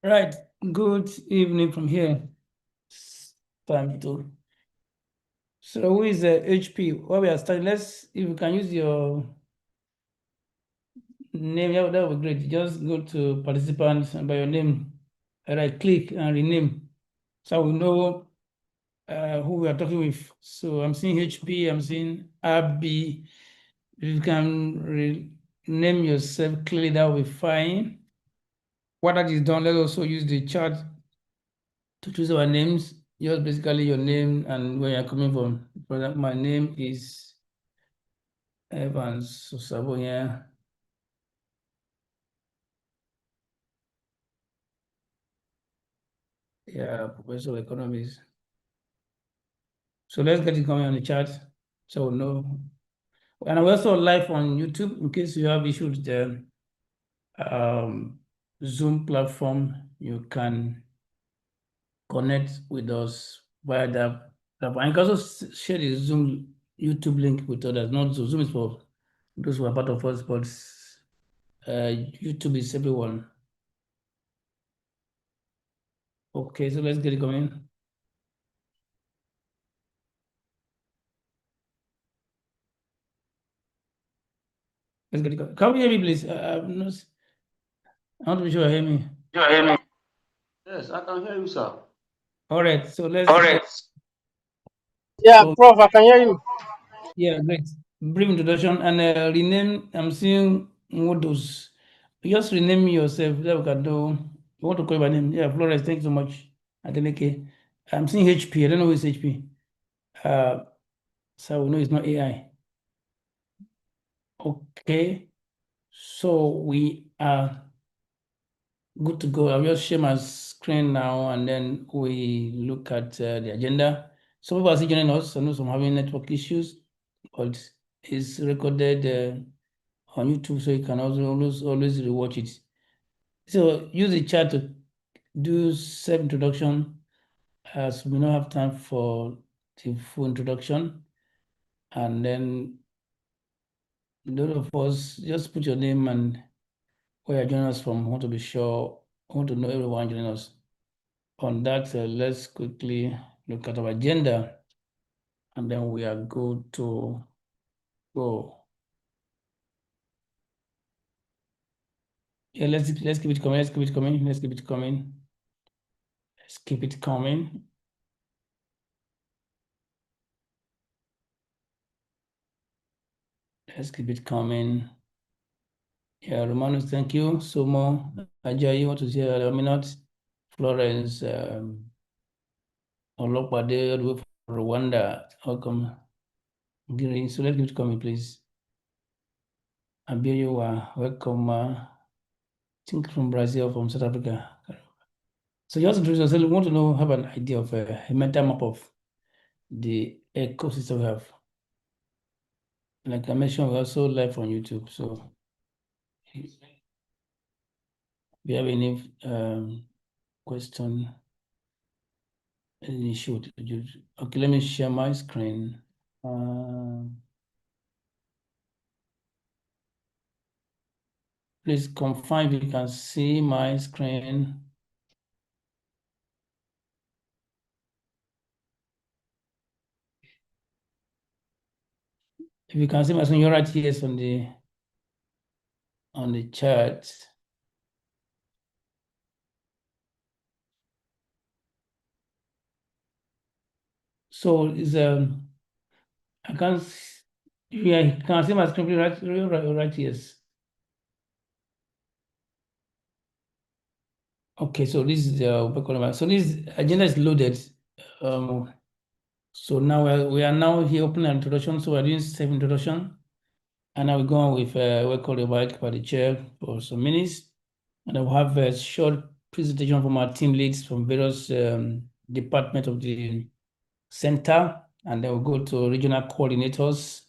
Right. Good evening from here. It's time to. So who is HP? What we are starting? Let's, if you can use your name, that would be great. Just go to participants and by your name. Right, click and rename. So we know who we are talking with. So I'm seeing HP, I'm seeing Abby. If you can rename yourself clearly, that will be fine. What that is done, let's also use the chat to choose our names. Just basically your name and where you're coming from. For example, my name is Evans Sosabo here. Yeah, Professor of Economics. So let's get it going on the chat so we'll know. And we're also live on YouTube in case you have issues with the Zoom platform. You can connect with us via that. And you can also share the Zoom YouTube link with others. Not Zoom. Zoom is for those who are part of us, but YouTube is everyone. Okay, so let's get it going. Let's get it going. Can you hear me, please? I want to be sure you hear me. You hear me? Yes, I can hear you, sir. All right, so let's. All right. Yeah, So, Prof, I can hear you. yeah, great. Brief introduction and rename. I'm seeing models. Just rename yourself. That we can do. You want to call your name? Yeah, Flores. Thank you so much. Adeleke. I'm seeing HP. I don't know who is HP. So we know it's not AI. Okay. So we are good to go. I'll just share my screen now and then we look at the agenda. Some people are still joining us. I know some having network issues, but it's recorded on YouTube, so you can also always rewatch it. So use the chat to do self-introduction as we don't have time for the full introduction. And then those of us, just put your name and where you're joining us from. I want to be sure, I want to know everyone joining us. On that, let's quickly look at our agenda and then we are good to go. Yeah, let's keep it coming. Let's keep it coming. Let's keep it coming. Let's keep it coming. Let's keep it coming. Yeah, Romanus, thank you. Sumo, Ajayi, what to say? Laminat, Florence, Olopade, all the way from Rwanda. Welcome. Giri, so let's keep it coming, please. Abiyawa, welcome. I think from Brazil, from South Africa. So just introduce yourself. We want to know, have an idea of a mental map of the ecosystem we have. Like I mentioned, we're also live on YouTube. So if you have any question, any issue, okay, let me share my screen. Please confirm if you can see my screen. If you can see my screen, you're right here on the chat. So is I can't. Yeah, you can see my screen right here. Okay, so this is so this agenda is loaded. So now we are now here opening an introduction. So we're doing self introduction, and now we go on with welcome the mic by the chair for some minutes, and I'll have a short presentation from our team leads from various departments of the center, and then we'll go to regional coordinators.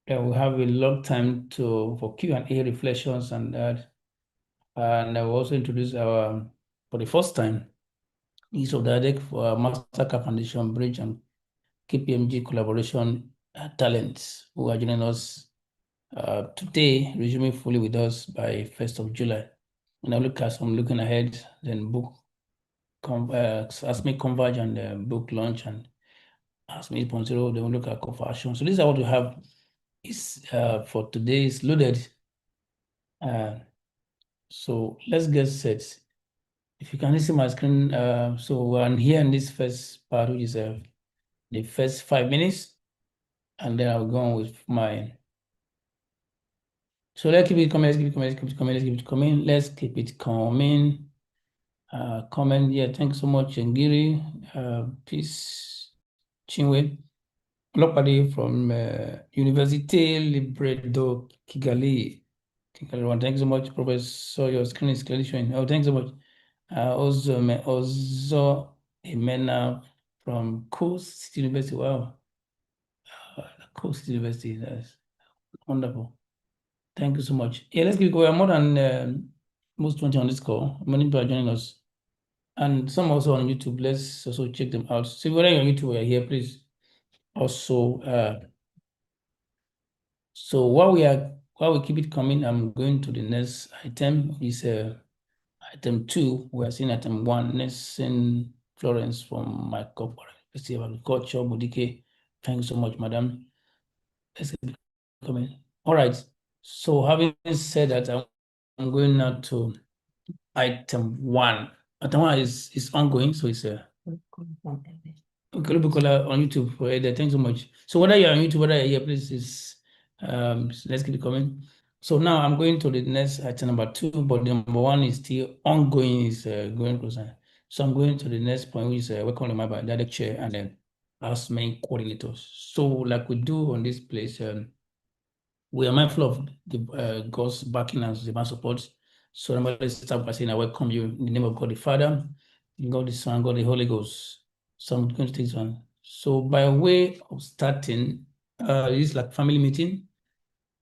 Then we'll have a long time for Q&A reflections and that. And I will also introduce our, for the first time, use of DIaDeRC for Mastercard Foundation Bridge and KPMG collaboration talents who are joining us today, resuming fully with us by 1st of July. when I look at some looking ahead, then book ASMN Converge and book launch and ASMN 8.0, then we look at call for action. So these are what we have is for today is loaded. So let's get set. If you can see my screen, so I'm here in this first part, which is the first 5 minutes, and then I'll go on with my. So let's keep it coming. Let's keep it coming. Let's keep it coming. Let's keep it coming. Let's keep it coming. Comment. Yeah, thanks so much, Ngiri. Peace, Chinwe. Lopadi from Université Libre do Kigali. Thanks so much, Professor. Your screen is clearly showing. Oh, thanks so much. Also, Emena from Coast University. Wow. Coast University. That's wonderful. Thank you so much. Yeah, let's keep going. More than most 20 on this call. Many people are joining us. And some also on YouTube. Let's also check them out. So whether you're on YouTube or you're here, please also so while we keep it coming, I'm going to the next item. Is item 2. We are seeing item 1. Nelson Florence from my corporate University of Agriculture, Bodike. Thank you so much, madam. Let's keep it coming. All right. So having said that, I'm going now to item 1. Item 1 is ongoing, so it's okay, Bukola on YouTube for there. Thanks so much. So whether you're on YouTube, whether you're here, please let's keep it coming. So now I'm going to the next item number 2, but the number 1 is still ongoing, is going closer. So I'm going to the next point, which is welcome to my direct chair and then ASMN coordinators. So like we do on this place, we are mindful of the God's backing and divine support. So let's start by saying, I welcome you in the name of God the Father, God the Son, God the Holy Ghost. So I'm going to take this one. So by way of starting, this is like family meeting.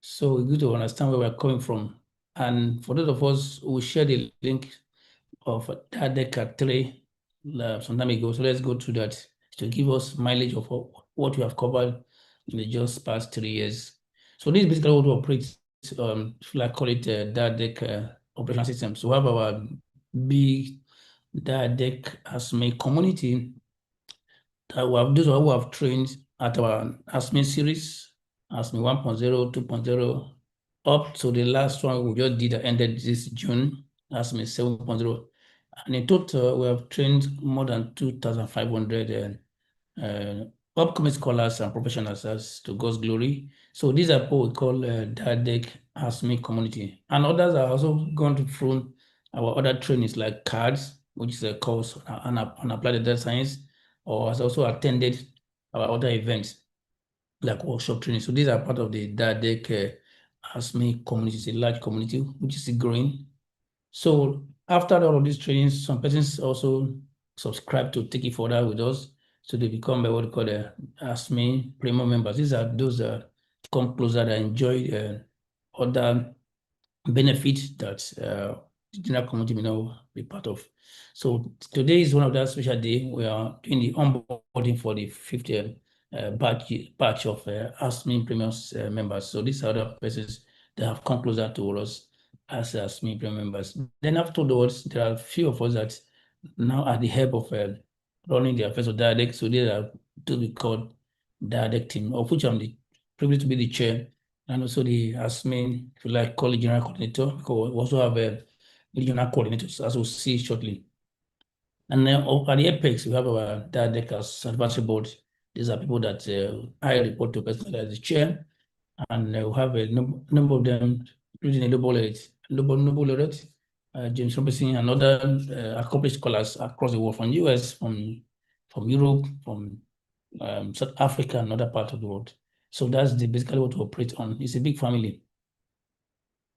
So it's good to understand where we're coming from. And for those of us who share the link of DIaDeRC-ASMN some time ago, so let's go through that to give us mileage of what we have covered in the just past 3 years. So this is basically what we operate, if I call it DIaDeRC operational system. So we have our big DIaDeRC-ASMN community that we have, those who have trained at our ASMN series, ASMN 1.0, 2.0, up to the last one we just did that ended this June, ASMN 7.0. And in total, we have trained more than 2,500 upcoming scholars and professionals as to God's glory. So these are what we call DIaDeRC-ASMN community. And others are also going through our other trainings like CADS, which is a course on applied data science, or has also attended our other events like workshop training. So these are part of the DIaDeRC-ASMN community. It's a large community which is growing. So after all of these trainings, some persons also subscribe to take it further with us. So they become what we call the ASMN Premium members. These are those that come closer, that enjoy other benefits that the general community may not be part of. So today is one of that special day. We are doing the onboarding for the 50th batch of ASMN Premium members. So these are the persons that have come closer to us as ASMN Premium members. Then afterwards, there are a few of us that now are the help of running the affairs of DIaDeRC. So they are to be called DIaDeRC team, of which I'm the privileged to be the chair, and also the ASMN, if you like, call it general coordinator, because we also have regional coordinators, as we'll see shortly. And then at the apex, we have our DIaDeRC advisory board. These are people that I report to personally as the chair, and we have a number of them, including a Nobel laureate, James Robinson, and other accomplished scholars across the world, from US, from Europe, from South Africa, and other parts of the world. So that's basically what we operate on. It's a big family.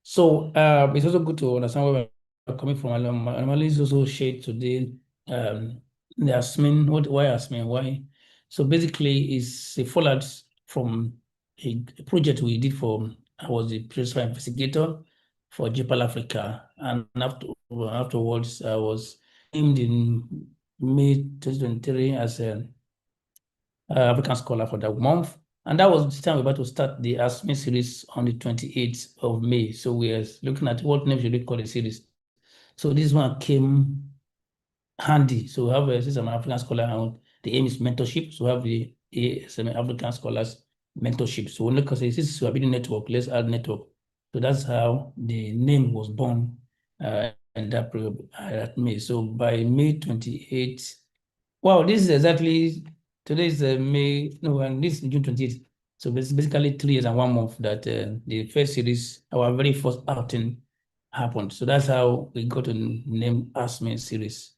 So it's also good to understand where we're coming from. Anomaly is also shared today. The ASMN, why ASMN? Why? So basically, it's a fallout from a project we did for, I was the principal investigator for JPAL Africa. And afterwards, I was named in May 2023 as an African scholar for that month. And that was the time we're about to start the ASMN series on the 28th of May. So we are looking at what name should we call the series. So this one came handy. So we have since I'm an African scholar, and the aim is mentorship. So we have the ASMN African Scholars Mentorship. So when look say this is a network, let's add network. So that's how the name was born in that period at May. So by May 28th, wow, this is exactly today is May, no, and this is June 28th. So it's basically 3 years and 1 month that the first series, our very first outing happened. So that's how we got to name ASMN series.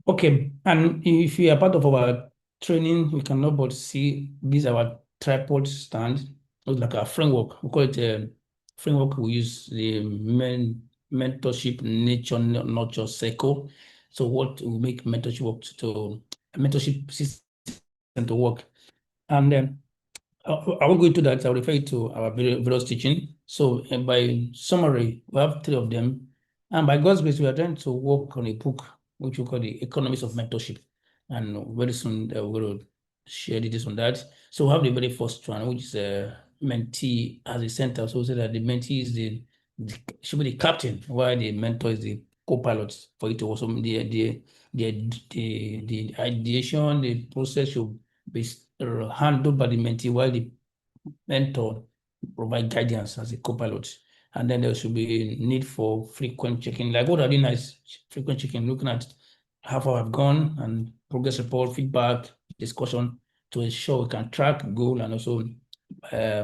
Okay, and if you are part of our training, we cannot but see this our tripod stand. It's like a framework. We call it a framework. We use the mentorship nature nurture cycle. So what will make mentorship work to mentorship system to work? And then I won't go into that. I'll refer you to our various teaching. So by summary, we have 3 of them. And by God's grace, we are trying to work on a book which we call the Economics of Mentorship. And very soon we're going to share details on that. So we have the very first one, which is mentee as a center. So we say that the mentee is should be the captain, while the mentor is the co-pilot for it to also the ideation, the process should be handled by the mentee, while the mentor provide guidance as a co-pilot. And then there should be need for frequent checking. Like what I do is frequent checking, looking at how far I've gone and progress report, feedback, discussion to ensure we can track goal and also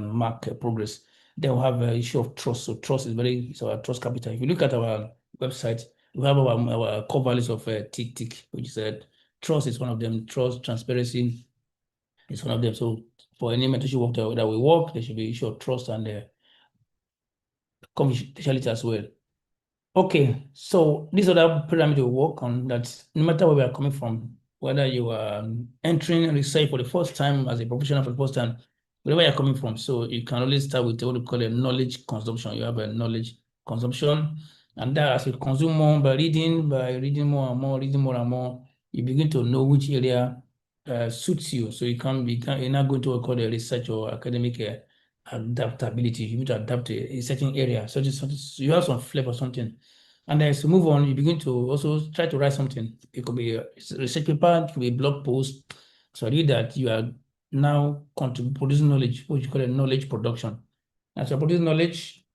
mark progress. Then we have an issue of trust. So trust is our trust capital. If you look at our website, we have our core values of TIC, which is trust is one of them. Trust, transparency is one of them. So for any mentorship work that we work, there should be issue of trust and confidentiality as well. Okay, so these are the pyramid we work on that no matter where we are coming from, whether you are entering research for the first time as a professional for the first time, wherever you're coming from, so you can always start with what we call a knowledge consumption. You have a knowledge consumption, and that as you consume more by reading more and more, reading more and more, you begin to know which area suits you. So you're not going to what we call a research or academic adaptability. You need to adapt to a certain area. So you have some flavor or something. And then as you move on, you begin to also try to write something. It could be a research paper, it could be a blog post. So I read that you are now producing knowledge, what you call a knowledge production. As you produce knowledge,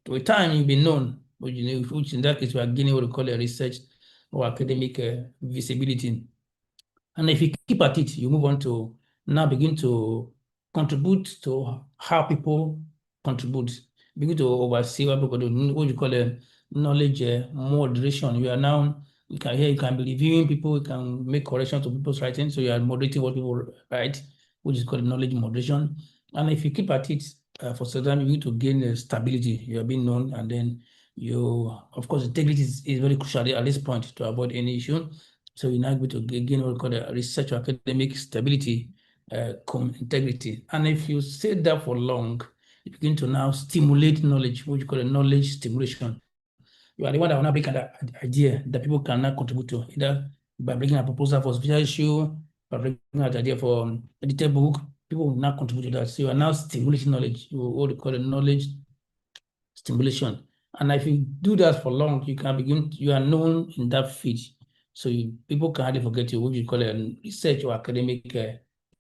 to a time you'll be known, which in that case we are gaining what we call a research or academic visibility. And if you keep at it, you move on to now begin to contribute to how people contribute. Begin to oversee what people do, what you call a knowledge moderation. You are now, you can be reviewing people, you can make corrections to people's writing. So you are moderating what people write, which is called knowledge moderation. And if you keep at it for some time, you need to gain stability. You are being known, and then of course, integrity is very crucial at this point to avoid any issue. So you're now able to gain what we call a research or academic stability, integrity. And if you say that for long, you begin to now stimulate knowledge, what you call a knowledge stimulation. You are the one that will now bring an idea that people can now contribute to, either by bringing a proposal for a special issue, by bringing an idea for edited book, people will now contribute to that. So you are now stimulating knowledge, what we call a knowledge stimulation. And if you do that for long, you are known in that field. So people can hardly forget you, what you call a research or academic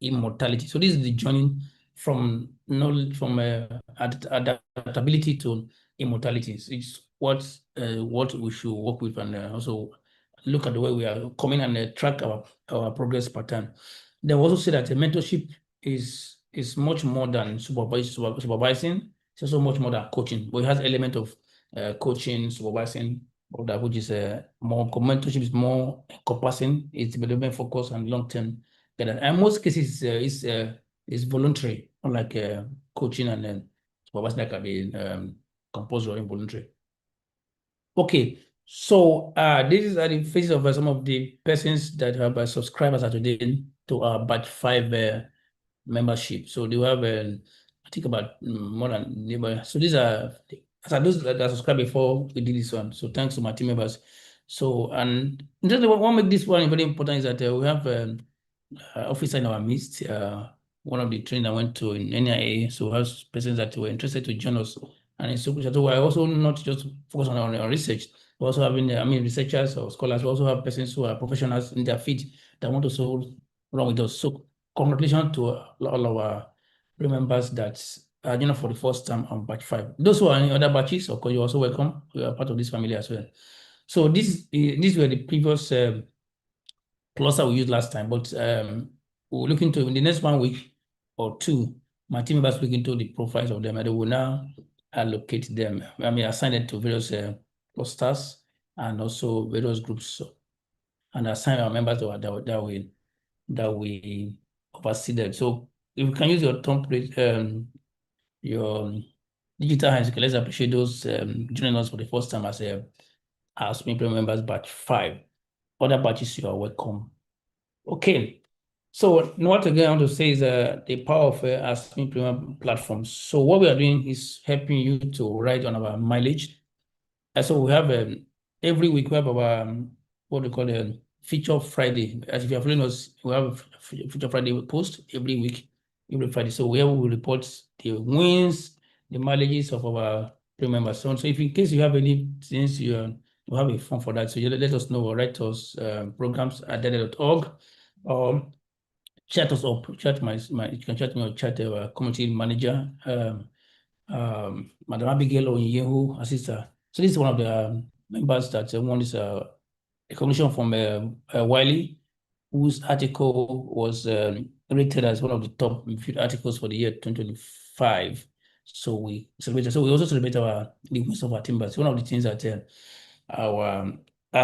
immortality. So this is the journey from knowledge, from adaptability to immortality. So it's what we should work with, and also look at the way we are coming and track our progress pattern. They also say that mentorship is much more than supervising. It's also much more than coaching, but it has element of coaching, supervising, or that which is more mentorship is more encompassing. It's development focus and long term. And most cases is voluntary, unlike coaching and supervising that can be compulsory or involuntary. Okay, so these are the faces of some of the persons that have subscribers are today to our batch 5 membership. So they have, I think about more than, so these are those that are subscribed before we did this one. So thanks to my team members. So, and just what make this one very important is that we have an officer in our midst. One of the trainings I went to in NIA, so we have persons that were interested to join us. And so we're also not just focused on research, We also having, researchers or scholars. We also have persons who are professionals in their field that want to so run with us. So congratulations to all our members that are for the first time on batch 5. Those who are in other batches, of course, you're also welcome. You are part of this family as well. So these were the previous cluster we used last time, but we'll look into in the next 1 week or two. My team members look into the profiles of them, and they will now allocate them. Assign it to various clusters and also various groups, and assign our members that we oversee them. So if you can use your template, your digital hands, let's appreciate those joining us for the first time as ASMN Premium members batch 5. Other batches, you are welcome. Okay. So what again I want to say is the power of ASMN Premium platforms. So what we are doing is helping you to write on our mileage. And so we have every week we have our what we call a Feature Friday. As if you are following us, we have a Feature Friday post every week, every Friday. So where we will report the wins, the mileages of our premium members. So if in case you have any things you have a form for that, so you let us know or write us programs at DIaDeRC.org or chat us up. You can chat me or chat our community manager, Madam Abigail Onyehu, assistant. So this is one of the members that won this recognition from Wiley, whose article was rated as one of the top articles for the year 2025. So we celebrated. So we also celebrate the wins of our team members. One of the things that our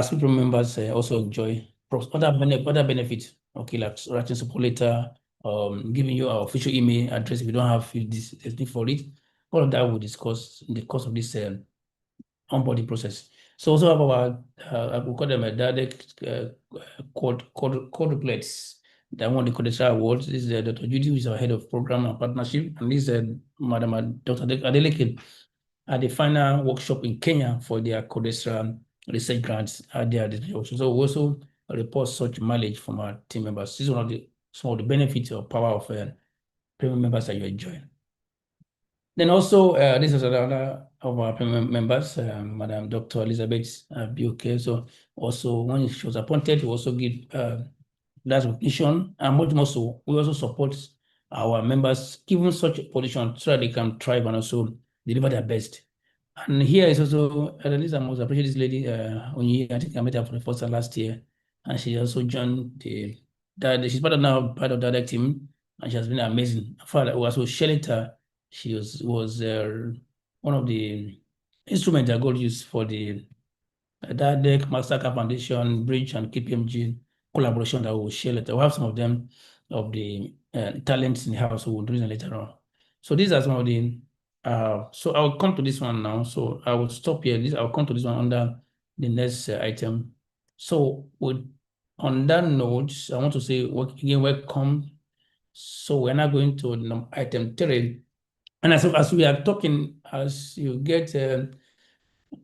super members also enjoy. Other benefits, okay, like writing support letter, giving you our official email address if you don't have this need for it. All of that we'll discuss in the course of this onboarding process. So also have our we call them a DIaDeRC quadruplets that won the Codesra Awards. This is Dr. Judy, who is our head of program and partnership, and this is Madam Dr. Adeleke at the final workshop in Kenya for their Codesra research grants at their distribution. So we also report such mileage from our team members. This is some of the benefits or power of premium members that you enjoy. Then also, this is another of our premium members, Madam Dr. Elizabeth Buke. So also, when she was appointed, we also give that recognition, and much more so, we also support our members, given such a position so that they can thrive and also deliver their best. And here is also, at least I must appreciate this lady, I think I met her for the first time last year, and she also joined she's part of DIaDeRC team, and she has been amazing. In fact, also Shelita, she was one of the instruments that got used for the DIaDeRC, Mastercard Foundation, Bridge, and KPMG collaboration that we'll share later. We'll have some of them, of the talents in the house, we'll do this later on. So these are some of the, so I'll come to this one now. So I will stop here. I'll come to this one under the next item. So on that note, I want to say again, welcome. So we're now going to item 3. And as we are talking, as you get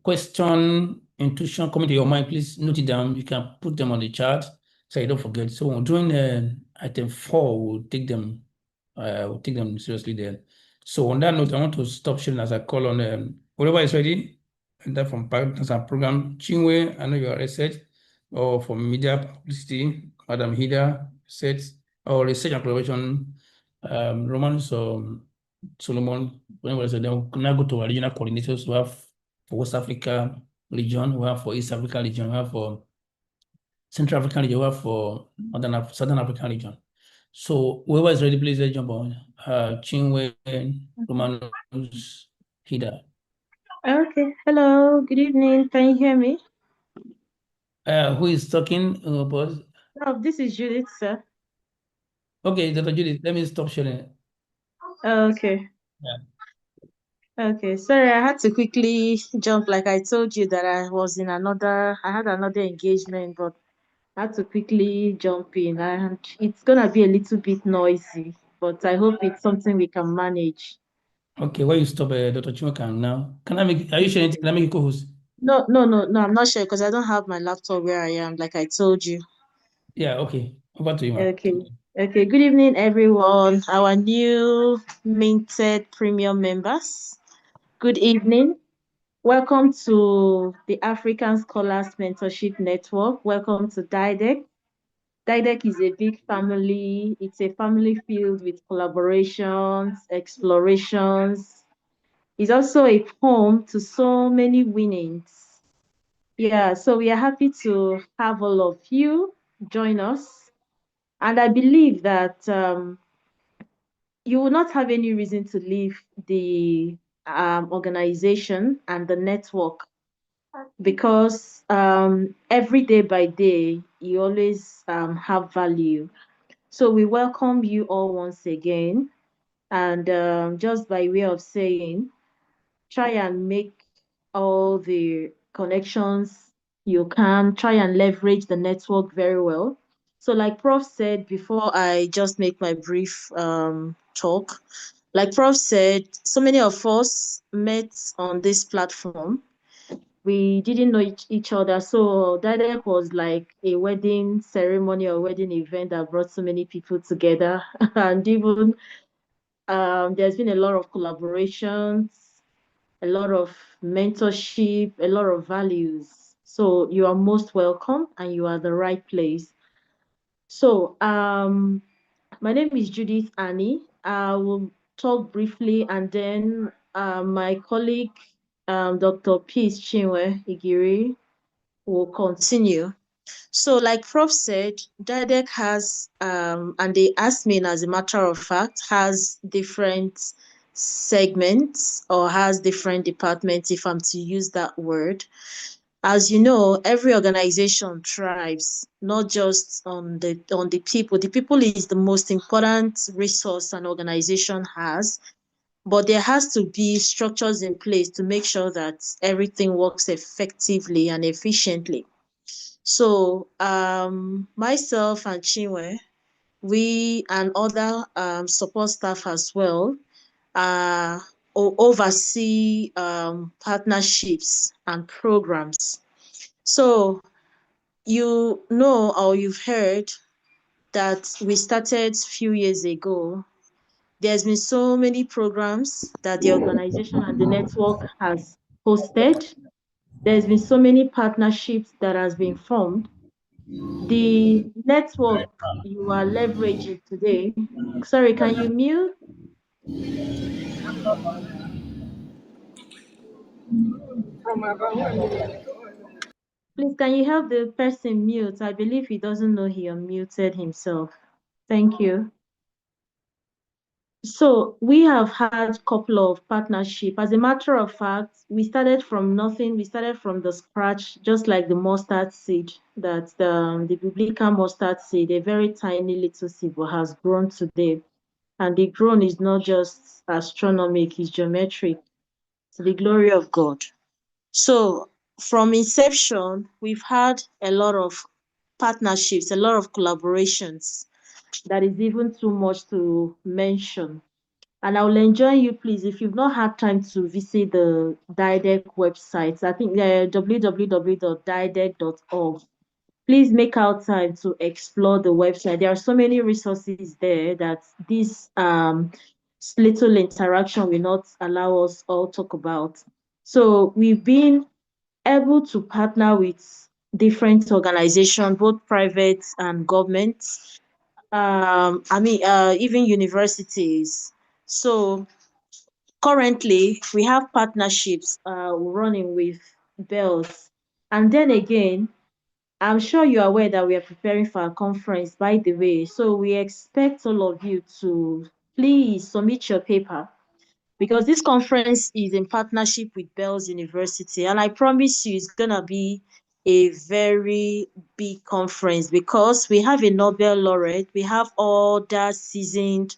question, intuition coming to your mind, please note it down. You can put them on the chart so you don't forget. So during item 4, we'll take them seriously there. So on that note, I want to stop sharing as I call on whoever is ready, and that from partners and program. Chinwe, I know you are set, or from media publicity, Madam Hida set, or research and collaboration, Roman Solomon, whenever so then we'll now go to our regional coordinators. We have for West Africa region, we have for East Africa region, we have for Central African region, we have for Southern African region. So whoever is ready, please jump on. Chinwe, Romanus, Hida. Okay. Hello. Good evening. Can you hear me? Who is talking, boss? Oh, this is Judith, sir. Okay, Dr. Judith, let me stop sharing. Okay. Yeah. Okay. Sorry, I had to quickly jump. Like I told you that I had another engagement, but I had to quickly jump in, and it's gonna be a little bit noisy, but I hope it's something we can manage. Okay, why you stop Dr. Chimakan now? Are you sharing anything? Can I make you co-host? No, I'm not sure because I don't have my laptop where I am, like I told you. Yeah, okay. Over to you, ma'am. Okay. Okay. Good evening, everyone. Our new minted premium members. Good evening. Welcome to the African Scholars Mentorship Network. Welcome to DIaDeRC. DIaDeRC is a big family. It's a family filled with collaborations, explorations. It's also a home to so many winnings. Yeah, so we are happy to have all of you join us. And I believe that you will not have any reason to leave the organization and the network because every day by day, you always have value. So we welcome you all once again. And just by way of saying, try and make all the connections you can, try and leverage the network very well. So, like Prof said before, I just make my brief talk. Like Prof said, so many of us met on this platform. We didn't know each other. So DIaDeRC was like a wedding ceremony or wedding event that brought so many people together. And even there's been a lot of collaborations, a lot of mentorship, a lot of values. So you are most welcome and you are the right place. So my name is Judith Annie. I will talk briefly and then my colleague, Dr. Peace Chinwe Igiri, will continue. So, like Prof said, DIaDeRC has, and the ASMN, as a matter of fact, has different segments or has different departments, if I'm to use that word. As you know, every organization thrives not just on the people. The people is the most important resource an organization has, but there has to be structures in place to make sure that everything works effectively and efficiently. So myself and Chinwe, we and other support staff as well oversee partnerships and programs. So you know or you've heard that we started a few years ago. There's been so many programs that the organization and the network has hosted. There's been so many partnerships that has been formed. The network you are leveraging today. Sorry, can you mute? Please, can you help the person mute? I believe he doesn't know he unmuted himself. Thank you. So we have had a couple of partnership. As a matter of fact, we started from nothing. We started from the scratch, just like the mustard seed, that the biblical mustard seed, a very tiny little seed, but has grown today. And the grown is not just astronomic, it's geometric, to the glory of God. So from inception, we've had a lot of partnerships, a lot of collaborations that is even too much to mention. And I will enjoy you, please, if you've not had time to visit the DIaDeRC website, I think www.diaderc.org. Please make out time to explore the website. There are so many resources there that this little interaction will not allow us all talk about. So we've been able to partner with different organizations, both private and government. Even universities. So currently, we have partnerships running with Bells. And then again, I'm sure you're aware that we are preparing for a conference, by the way. So we expect all of you to please submit your paper because this conference is in partnership with Bells University. And I promise you, it's going to be a very big conference because we have a Nobel laureate, we have all that seasoned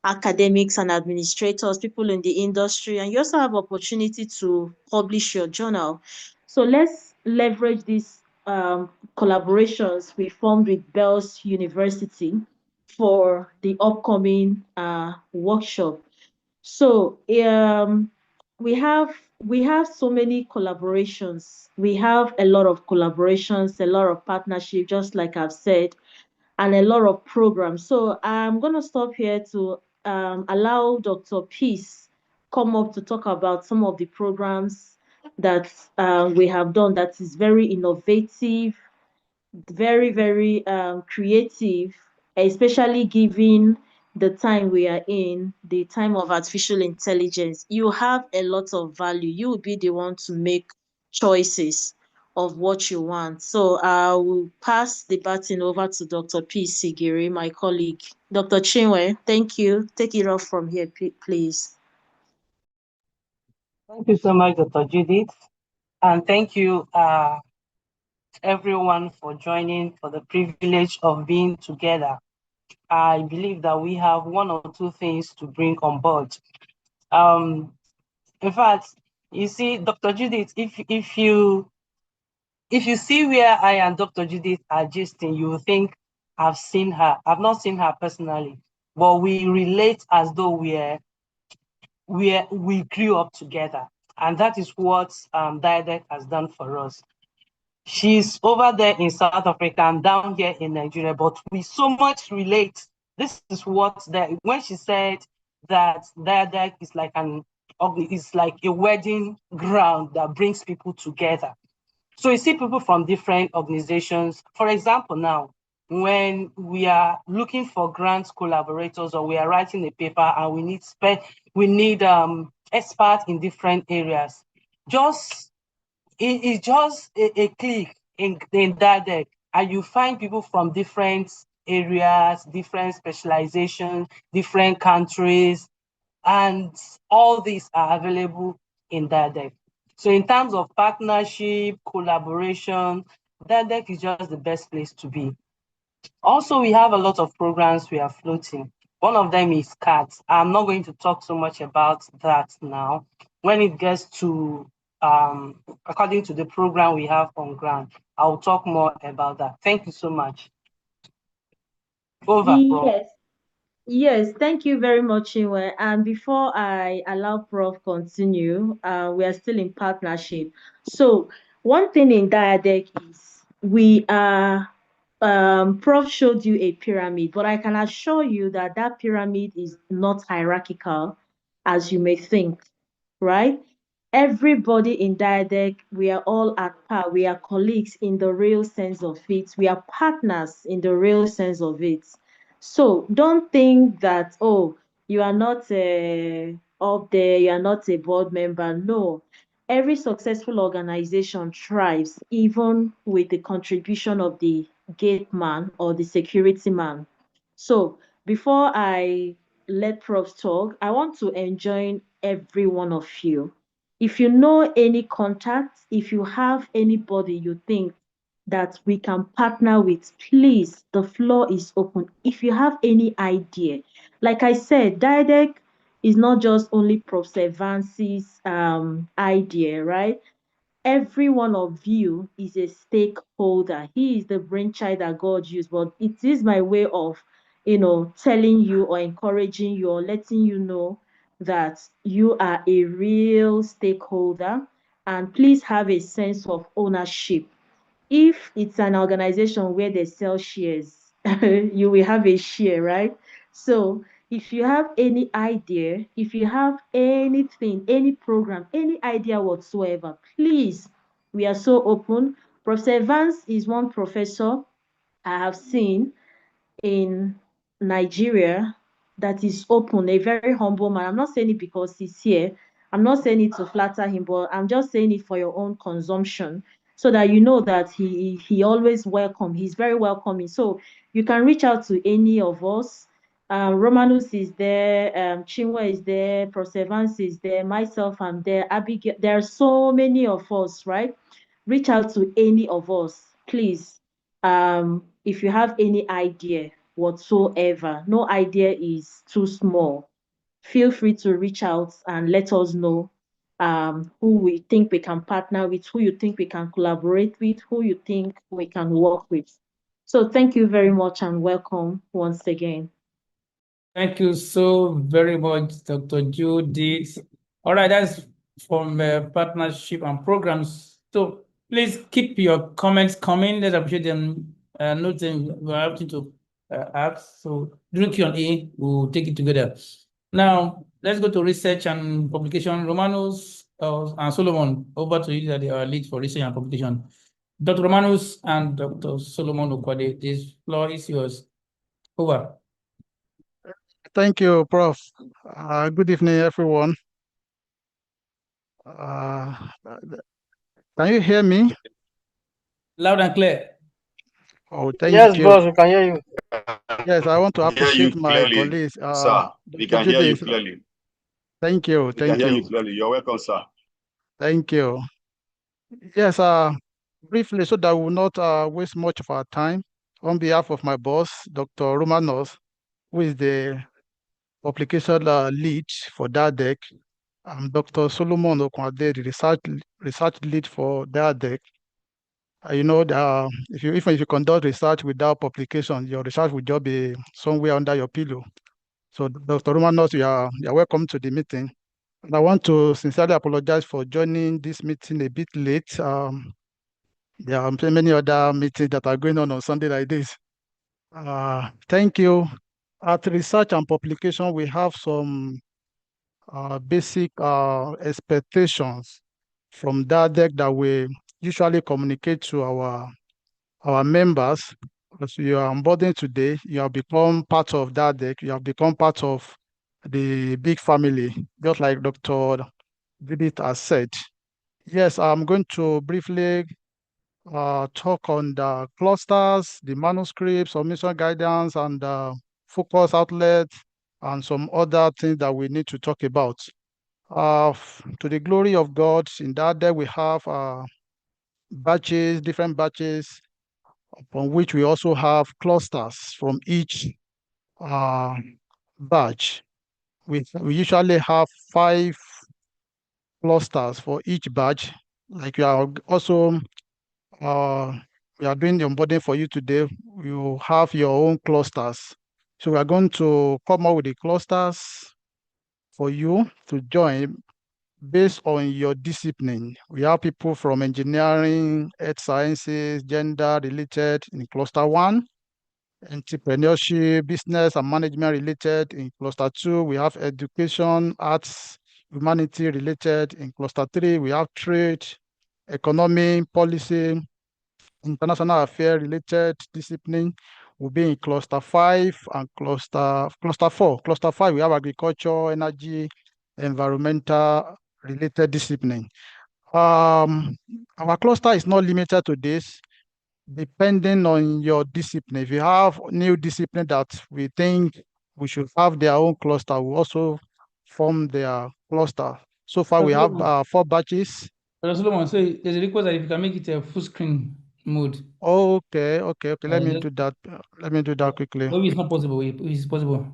academics and administrators, people in the industry, and you also have opportunity to publish your journal. So let's leverage these collaborations we formed with Bells University for the upcoming workshop. So we have so many collaborations. We have a lot of collaborations, a lot of partnership, just like I've said, and a lot of programs. So I'm going to stop here to allow Dr. Peace come up to talk about some of the programs that we have done that is very innovative, very, very creative, especially given the time we are in, the time of artificial intelligence. You have a lot of value. You will be the one to make choices of what you want. So I will pass the baton over to Dr. P. Sigiri, my colleague. Dr. Chinwe, thank you. Take it off from here, please. Thank you so much, Dr. Judith. And thank you, everyone, for joining, for the privilege of being together. I believe that we have one or two things to bring on board. In fact, you see, Dr. Judith, if you see where I and Dr. Judith are gisting, you will think I've seen her. I've not seen her personally, but we relate as though we grew up together. And that is what DIaDeRC has done for us. She's over there in South Africa and down here in Nigeria, but we so much relate. This is what when she said that DIaDeRC is like a wedding ground that brings people together. So you see people from different organizations. For example, now, when we are looking for grant collaborators or we are writing a paper and we need experts in different areas, it's just a click in DIaDeRC, and you find people from different areas, different specializations, different countries, and all these are available in DIaDeRC. So in terms of partnership, collaboration, DIaDeRC is just the best place to be. Also, we have a lot of programs we are floating. One of them is CAT. I'm not going to talk so much about that now. When it gets to, according to the program we have on ground, I'll talk more about that. Thank you so much. Over, Prof. Yes. Yes, thank you very much, Chinwe. And before I allow Prof continue, we are still in partnership. So one thing in DIaDeRC is we are, Prof showed you a pyramid, but I can assure you that that pyramid is not hierarchical as you may think, right? Everybody in DIaDeRC, we are all at par. We are colleagues in the real sense of it. We are partners in the real sense of it. So don't think that, oh, you are not up there, you are not a board member. No, every successful organization thrives even with the contribution of the gate man or the security man. So before I let Prof talk, I want to enjoin every one of you. If you know any contacts, if you have anybody you think that we can partner with, please, the floor is open. If you have any idea, like I said, DIaDeRC is not just only Prof. Vance's idea, right? Every one of you is a stakeholder. He is the brainchild that God used, but it is my way of, telling you or encouraging you or letting you know that you are a real stakeholder, and please have a sense of ownership. If it's an organization where they sell shares, you will have a share, right? So if you have any idea, if you have anything, any program, any idea whatsoever, please, we are so open. Professor Vance is one professor I have seen in Nigeria that is open, a very humble man. I'm not saying it because he's here. I'm not saying it to flatter him, but I'm just saying it for your own consumption so that you know that he always welcome. He's very welcoming. So you can reach out to any of us. Romanus is there, Chinwe is there, Perseverance is there, myself, I'm there, Abigail. There are so many of us, right? Reach out to any of us, please. If you have any idea whatsoever, no idea is too small, feel free to reach out and let us know who we think we can partner with, who you think we can collaborate with, who you think we can work with. So thank you very much and welcome once again. Thank you so very much, Dr. Judith. All right, that's from partnership and programs. So please keep your comments coming. Let's appreciate them. Noting we're having to ask. So during Q&A, we'll take it together. Now, let's go to research and publication. Romanos, And Solomon, over to you that they are lead for research and publication. Dr. Romanus and Dr. Solomon Okwade, this floor is yours. Over. Thank you, Prof. Good evening, everyone. Can you hear me? Loud and clear. Oh, thank Yes, you. boss, we can hear you. Yes, I want to appreciate my colleagues. sir. We Dr. can hear you Jide, clearly. thank you, We can thank hear you you, clearly. You're welcome, sir. thank you. Yes, briefly, so that we will not waste much of our time, on behalf of my boss, Dr. Romanos, who is the publication lead for DIaDeRC, I'm Dr. Solomon Okwade, the research lead for DIaDeRC. You know that if you conduct research without publication, your research will just be somewhere under your pillow. So, Dr. Romanos, you are welcome to the meeting. And I want to sincerely apologize for joining this meeting a bit late. There are many other meetings that are going on Sunday like this. Thank you. At research and publication, we have some basic expectations from DIaDeRC that we usually communicate to our members. As you are onboarding today, you have become part of DIaDeRC. You have become part of the big family, just like Dr. Judith has said. Yes, I'm going to briefly talk on the clusters, the manuscripts, submission guidance, and focus outlets, and some other things that we need to talk about. To the glory of God, in DIaDeRC we have batches, different batches, upon which we also have clusters from each batch. We usually have 5 clusters for each batch. Like you are also we are doing the onboarding for you today. You have your own clusters. So we are going to come up with the clusters for you to join based on your discipline. We have people from engineering, earth sciences, gender related in cluster 1, entrepreneurship, business and management related in cluster 2. We have education, arts, humanity related in cluster 3. We have trade, economy, policy, international affairs related discipline will be in cluster 5 and cluster 4. Cluster 5, we have agriculture, energy, environmental related discipline. Our cluster is not limited to this, depending on your discipline. If you have new discipline that we think we should have their own cluster, we also form their cluster. So far, we have 4 batches. Dr. Solomon, so there's a request that if you can make it a full screen mode. Okay. Let me Yes. do that. Let me do that quickly. Maybe it's not possible. If it's possible.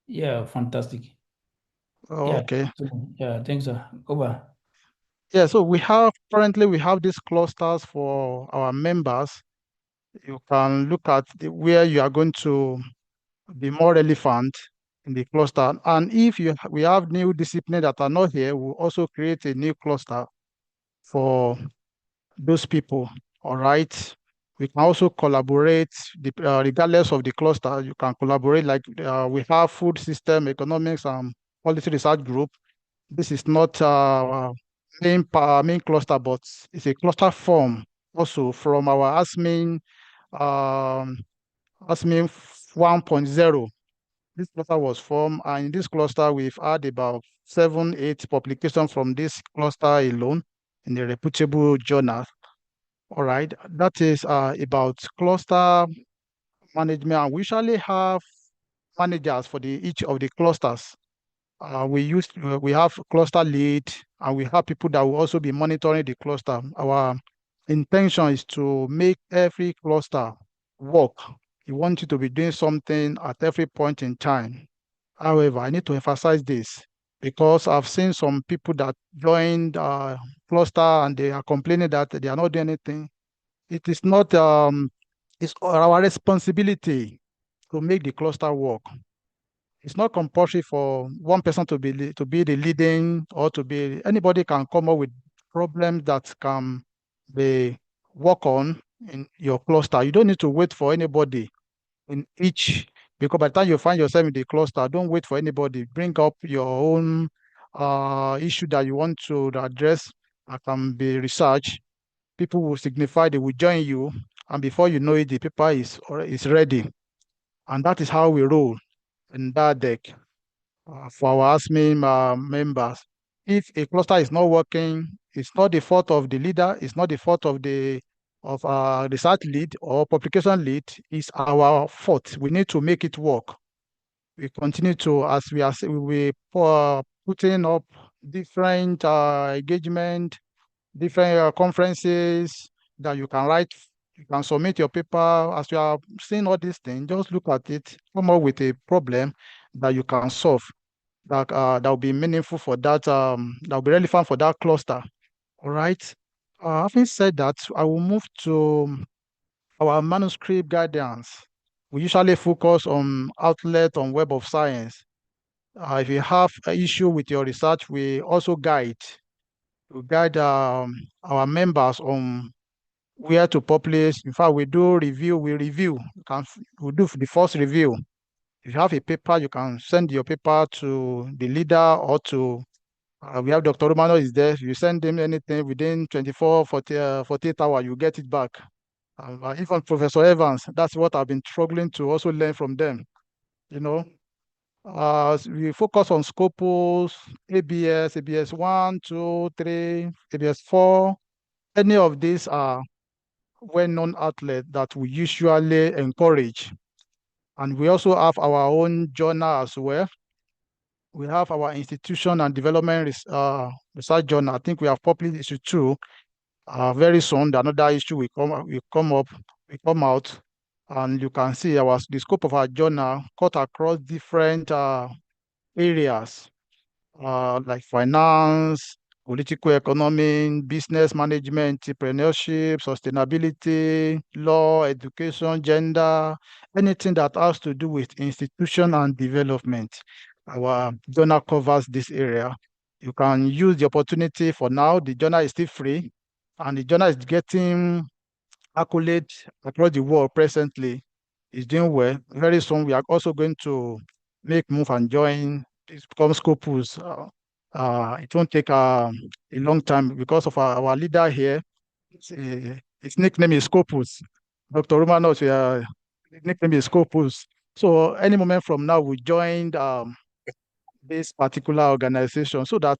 Yeah, fantastic. Oh, Yeah. okay. Yeah, thanks, sir. Over. Yeah, so currently we have these clusters for our members. You can look at where you are going to be more relevant in the cluster. And if we have new disciplines that are not here, we'll also create a new cluster for those people. All right. We can also collaborate regardless of the cluster. You can collaborate like we have food system, economics, and policy research group. This is not main cluster, but it's a cluster form also from our ASMN 1.0. This cluster was formed, and in this cluster, we've had about 7, 8 publications from this cluster alone in a reputable journal. All right, that is about cluster management. And we usually have managers for each of the clusters. We have cluster lead, and we have people that will also be monitoring the cluster. Our intention is to make every cluster work. We want you to be doing something at every point in time. However, I need to emphasize this because I've seen some people that joined cluster and they are complaining that they are not doing anything. It is not, it's our responsibility to make the cluster work. It's not compulsory for one person to be the leading or anybody can come up with problems that can be worked on in your cluster. You don't need to wait for anybody in each, because by the time you find yourself in the cluster, don't wait for anybody. Bring up your own issue that you want to address can be researched. People will signify they will join you, and before you know it, the paper is ready. And that is how we roll in that deck for our ASMN members. If a cluster is not working, it's not the fault of the leader, it's not the fault of the research lead or publication lead, it's our fault. We need to make it work. We continue to, as we are we putting up different engagement, different conferences that you can write, you can submit your paper. As you are seeing all these things, just look at it, come up with a problem that you can solve that will be meaningful for that, that will be relevant for that cluster. All right. Having said that, I will move to our manuscript guidance. We usually focus on outlet on Web of Science. If you have an issue with your research, we also guide. We guide our members on where to publish. In fact, we do review. We review. We do the first review. If you have a paper, you can send your paper to the leader or to we have Dr. Romano is there. If you send him anything within 24, 48 hours, you get it back. Even Professor Evans, that's what I've been struggling to also learn from them. You know, we focus on Scopus, ABS, ABS 1, 2, 3, ABS 4. Any of these are well-known outlets that we usually encourage. And we also have our own journal as well. We have our institution and development research journal. I think we have published issue 2. Very soon, another issue will come out, and you can see the scope of our journal cut across different areas like finance, political economy, business management, entrepreneurship, sustainability, law, education, gender, anything that has to do with institution and development. Our journal covers this area. You can use the opportunity for now. The journal is still free, and the journal is getting accolades across the world presently. It's doing well. Very soon, we are also going to make move and join this become Scopus. It won't take a long time because of our leader here. His nickname is Scopus. Dr. Romanos, his nickname is Scopus. So any moment from now, we joined this particular organization so that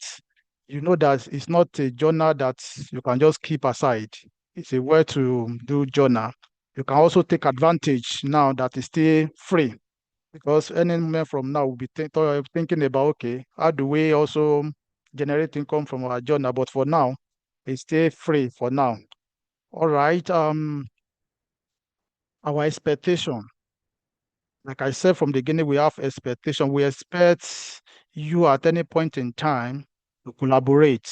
you know that it's not a journal that you can just keep aside. It's a way to do journal. You can also take advantage now that it's still free, because any moment from now we'll be thinking about, okay, how do we also generate income from our journal? But for now, it's still free for now. All right. Our expectation, like I said from the beginning, we have expectation. We expect you at any point in time to collaborate.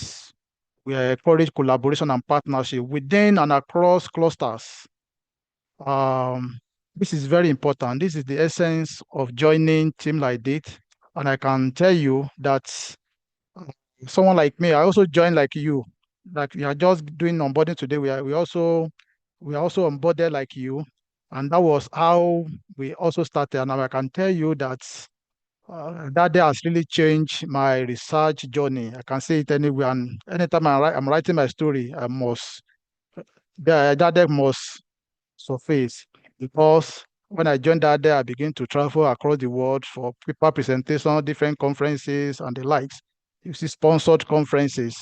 We encourage collaboration and partnership within and across clusters. This is very important. This is the essence of joining team like this. And I can tell you that someone like me, I also joined like you. Like we are just doing onboarding today. We also onboarded like you. And that was how we also started. And I can tell you that that day has really changed my research journey. I can say it anywhere. And anytime I'm writing my story, that day must surface, because when I joined that day, I began to travel across the world for paper presentation, different conferences and the likes. You see, sponsored conferences.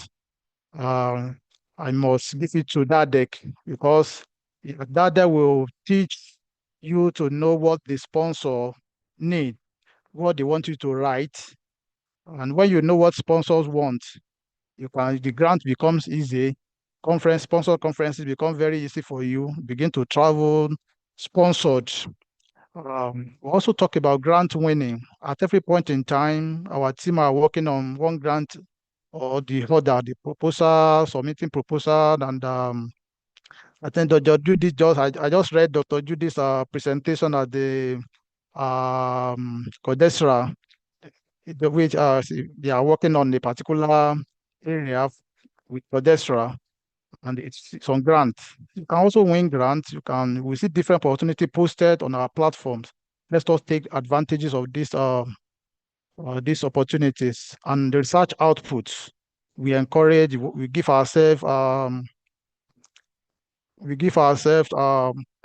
I must give it to that deck, because that deck will teach you to know what the sponsor need, what they want you to write. And when you know what sponsors want, the grant becomes easy. Sponsor conferences become very easy for you. Begin to travel sponsored. We also talk about grant winning. At every point in time, our team are working on one grant or the other, the proposal, submitting proposal, and I think Dr. Judy I just read Dr. Judy's presentation at the Codesra, which they are working on a particular area with Codesra, and it's on grant. You can also win grants. We see different opportunity posted on our platforms. Let's just take advantages of this these opportunities and the research outputs. We encourage, we give ourselves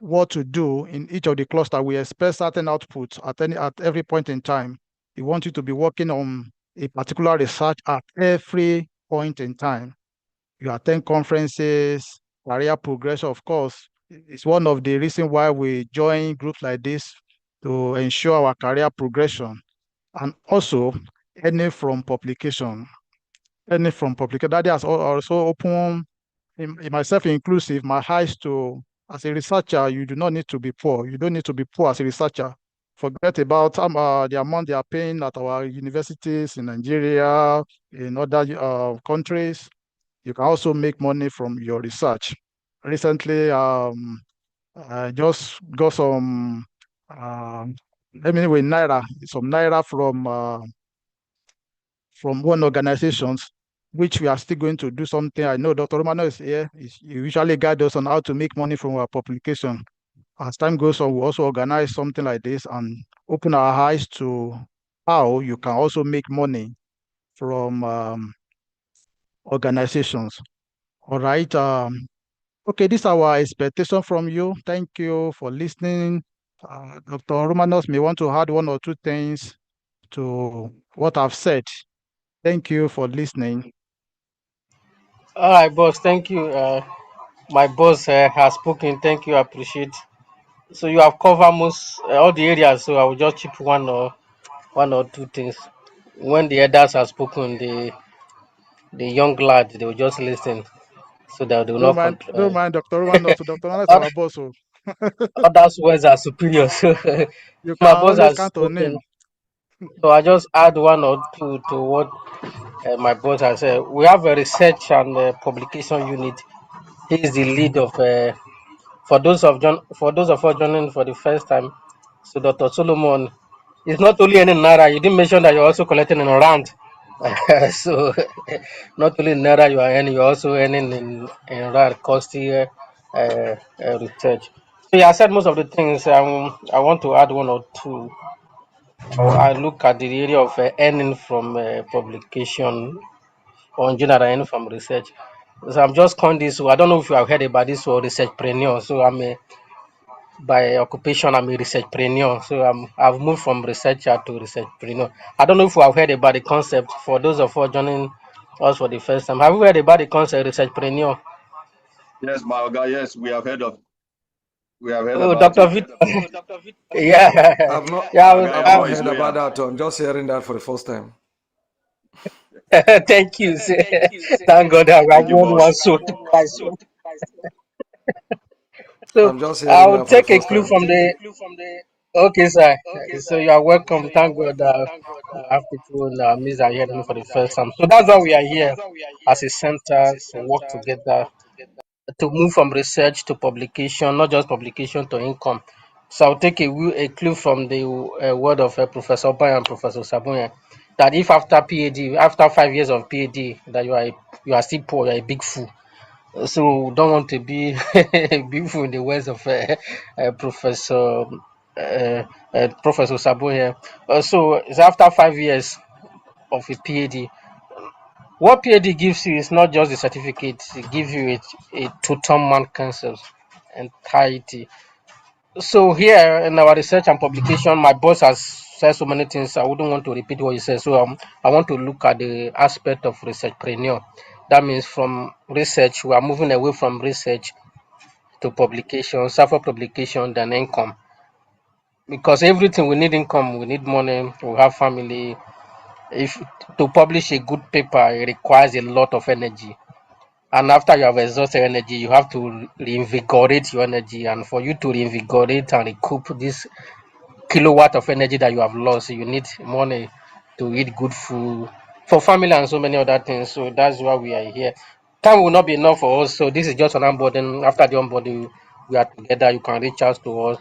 what to do in each of the cluster. We expect certain outputs at every point in time. We want you to be working on a particular research at every point in time. You attend conferences, career progression, of course. It's one of the reasons why we join groups like this, to ensure our career progression. And also, any from publication. That has also opened, in myself inclusive, my eyes to, as a researcher, you do not need to be poor. You don't need to be poor as a researcher. Forget about the amount they are paying at our universities in Nigeria, in other countries. You can also make money from your research. Recently, I just got let me with some naira from one organizations, which we are still going to do something. I know Dr. Romano is here. He usually guides us on how to make money from our publication. As time goes on, we also organize something like this and open our eyes to how you can also make money from organizations. All right. Okay, this is our expectation from you. Thank you for listening. Dr. Romanos may want to add one or two things to what I've said. Thank you for listening. All right, boss. Thank you. My boss has spoken. Thank you. I appreciate. So you have covered most all the areas. So I will just chip one or two things. When the elders have spoken, the young lad they will just listen, so that they will not Don't mind Dr. Romanos. Dr. Romanos is Oth- our boss. So others words are superior. So you can my boss always has count on spoken. him. So I just add one or two to what my boss has said. We have a research and publication unit. He is the lead of for those of us joining for the first time. So Dr. Solomon is not only earning naira. You didn't mention that you're also collecting in rand. So not only in naira you are earning, you're also earning in rand costing research. So yeah, I said most of the things. I want to add one or two. I look at the area of earning from publication, or in general earning from research. So I'm just calling this. I don't know if you have heard about this word researchpreneur. So by occupation, I'm a researchpreneur. So I've moved from researcher to researchpreneur. I don't know if you have heard about the concept. For those of us joining us for the first time, have you heard about the concept researchpreneur? Yes, my guy. Yes, we have heard Oh, about Dr. it. Victor. Yeah, I've not yeah. My guy I've Mo not is heard about loyal. that. I'm just hearing that for the first time. Thank you. Thank God I Thank you, won one boss. soul to Christ. So I'm just hearing I'll that for the take a first clue time. from the. Okay, sir. So you are welcome. Thank God we have people in our midst that are hearing for the first time. So that's why we are here as a center to work together to move from research to publication, not just publication to income. So I'll take a clue from the word of Professor Bay and Professor Sabunya that if after PhD, after 5 years of PhD, that you are still poor, you are a big fool. So don't want to be beautiful in the words of Professor Sabo here. So it's after 5 years of a PhD. What PhD gives you is not just the certificate; it gives you a total man concept entirety. So here in our research and publication, my boss has said so many things. I wouldn't want to repeat what he said. So I want to look at the aspect of researchpreneur. That means from research, we are moving away from research to publication, self-publication, than income. Because everything we need income, we need money, we have family. If to publish a good paper, it requires a lot of energy. And after you have exhausted energy, you have to reinvigorate your energy. And for you to reinvigorate and recoup this kilowatt of energy that you have lost, you need money to eat good food for family and so many other things. So that's why we are here. Time will not be enough for us. So this is just an onboarding. After the onboarding, we are together. You can reach out to us.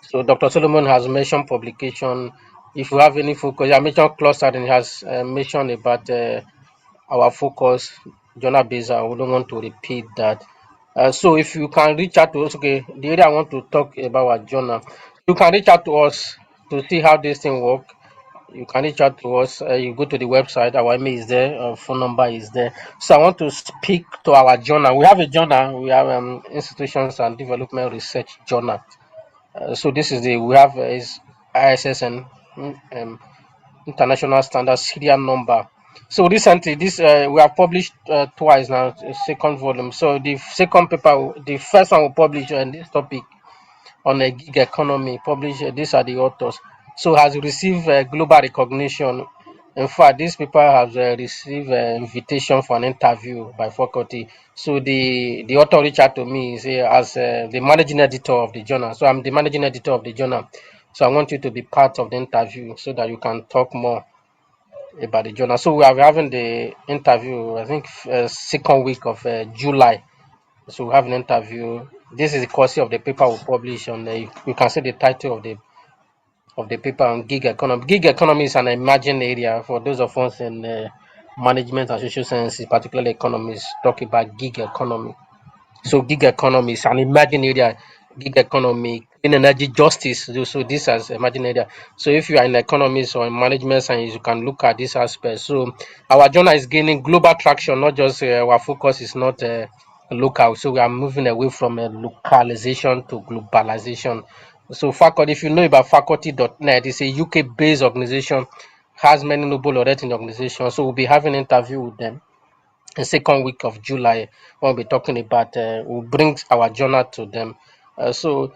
So Dr. Solomon has mentioned publication. If you have any focus, I mentioned clustering. He has mentioned about our focus, journal based. I wouldn't want to repeat that. So if you can reach out to us, okay, the area I want to talk about our journal, you can reach out to us to see how this thing work. you can reach out to us. You go to the website, our email is there, our phone number is there. So I want to speak to our journal. We have a journal, we have Institutions and Development Research Journal. So this is we have is ISSN, International Standard Serial Number. So recently, this we have published twice now, second volume. So the second paper, the first one we published on this topic on a gig economy, published. These are the authors. So has received global recognition. In fact, this paper has received an invitation for an interview by faculty. So the author reached out to me as the managing editor of the journal. So I'm the managing editor of the journal. So I want you to be part of the interview so that you can talk more about the journal. So we are having the interview, I think, second week of July. So we have an interview. This is the course of the paper we publish on the, you can see the title of the paper on gig economy. Gig economy is an emerging area for those of us in management and social sciences, particularly economists, talk about gig economy. So gig economy is an emerging area. Gig economy, clean energy, justice. So this is emerging area. So if you are in economics or in management science, you can look at this aspect. So our journal is gaining global traction. Not just our focus is not local. So we are moving away from localization to globalization. So faculty, if you know about faculty.net, it's a UK-based organization, has many noble laureate in the organization. So we'll be having an interview with them the second week of July. We'll be talking about, we'll bring our journal to them. So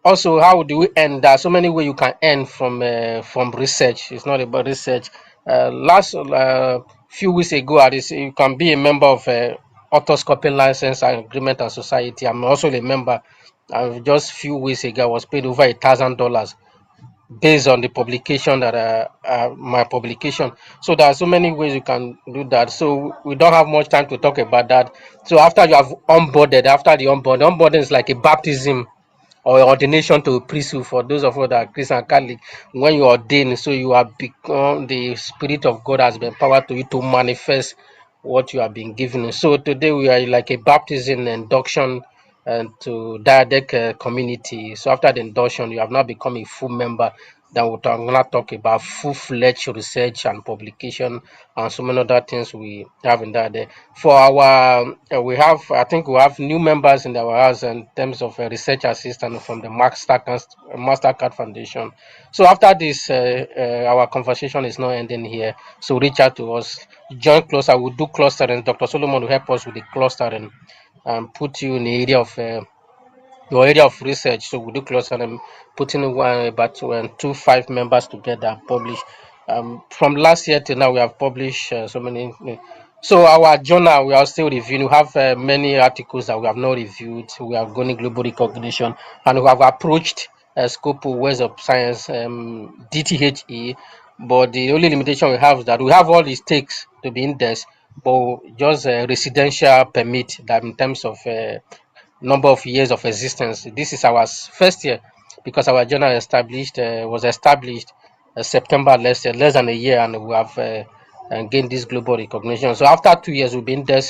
also, how do we earn? There are so many ways you can earn from research. It's not about research. Last few weeks ago, you can be a member of Authors Copy License Agreement and Society. I'm also a member. Just few weeks ago, I was paid over $1,000 based on the publication that my publication. So there are so many ways you can do that. So we don't have much time to talk about that. So after you have onboarded, after the onboarding is like a baptism or ordination to priesthood for those of us that are Christian and Catholic. When you ordain, so you have become, the Spirit of God has been empowered to you to manifest what you have been given. So today we are like a baptism induction and to DIaDeRC community. So after the induction, you have now become a full member. Then we're going to talk about full-fledged research and publication and so many other things we have in that. For our, we have, I think we have new members in our house in terms of research assistant from the Mastercard Foundation. So after this, our conversation is not ending here. So reach out to us, join closer. We'll do clustering. Dr. Solomon will help us with the clustering and put you in the area of your area of research. So we do cluster and putting about 5 members together and publish. From last year till now, we have published so many. So our journal, we are still reviewing. We have many articles that we have not reviewed. We are going global recognition, and we have approached scope of ways of science, DTHE. But the only limitation we have is that we have all it takes to be in this, but just residential permit that in terms of number of years of existence. This is our first year because our journal was established September last year, less than a year, and we have gained this global recognition. So after 2 years, we've been there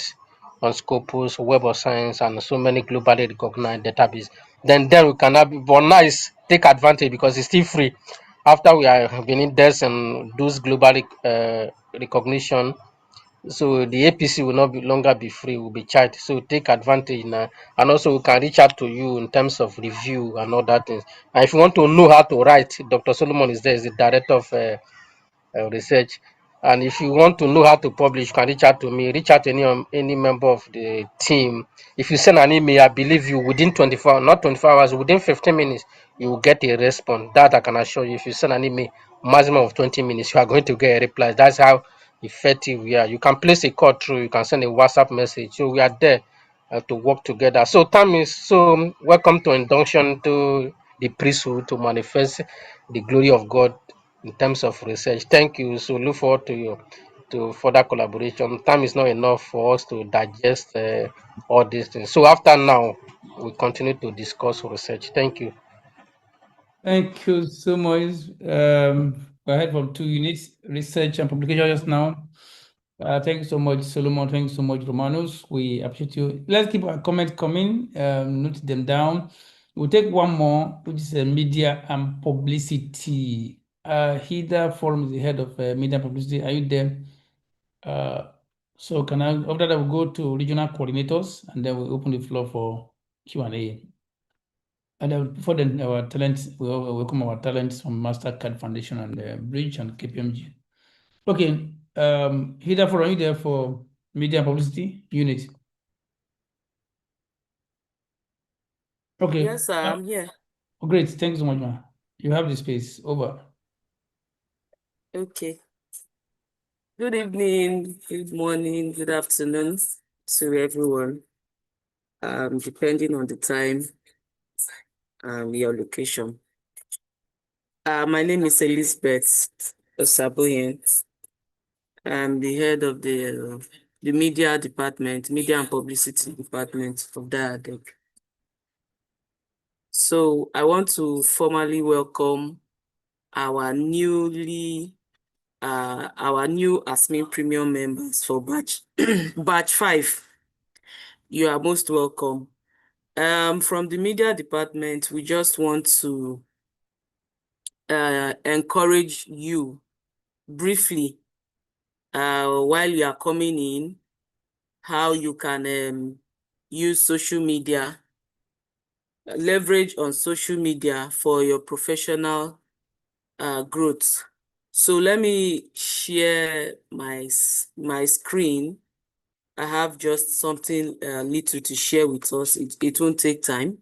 on Scopus, Web of Science, and so many globally recognized database. Then we can have, but now is take advantage because it's still free. After we have been in this and those global recognition, so the APC will not be longer be free, will be charged. So take advantage now. And also we can reach out to you in terms of review and all that things. And if you want to know how to write, Dr. Solomon is there, is the director of research. And if you want to know how to publish, you can reach out to me, reach out to any member of the team. If you send an email, I believe you within 24, not 24 hours, within 15 minutes, you will get a response. That I can assure you. If you send an email, maximum of 20 minutes, you are going to get a reply. That's how effective we are. You can place a call through, you can send a WhatsApp message. So we are there to work together. So time is so welcome to induction to the priesthood to manifest the glory of God in terms of research. Thank you. So look forward to further collaboration. Time is not enough for us to digest all these things. So after now, we continue to discuss research. Thank you. Thank you so much. I heard from 2 units, research and publication just now. Thank you so much, Solomon. Thank you so much, Romanus. We appreciate you. Let's keep our comments coming. Note them down. We'll take one more, which is media and publicity. Hida Forum is the head of media publicity. Are you there? So can I, after that, we'll go to regional coordinators, and then we'll open the floor for Q&A. And then before then, our talents, we welcome our talents from MasterCard Foundation and Bridge and KPMG. Okay, Hida Forum, are you there for media publicity unit? Okay. Yes, sir, I'm here. Oh, great. Thanks so much, ma. You have the space. Over. Okay. Good evening, good morning, good afternoon to everyone. Depending on the time and your location. My name is Elizabeth Osaboyen. I'm the head of the media department, media and publicity department of DIaDeRC. So I want to formally welcome our new ASMN Premium members for batch 5. You are most welcome. From the media department, we just want to encourage you briefly while you are coming in, how you can use social media, leverage on social media for your professional growth. So let me share my screen. I have just something little to share with us. It won't take time.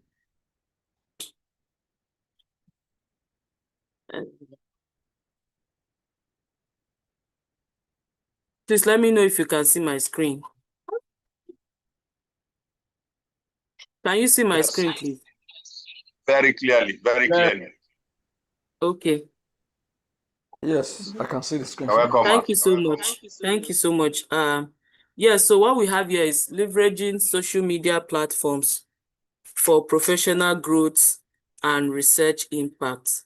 Please let me know if you can see my screen. Can you see my screen, please? Very clearly, very clearly. Okay. Yes, I can see the screen. You're welcome. Thank you so much. Thank you so much. Yeah, so what we have here is leveraging social media platforms for professional growth and research impact.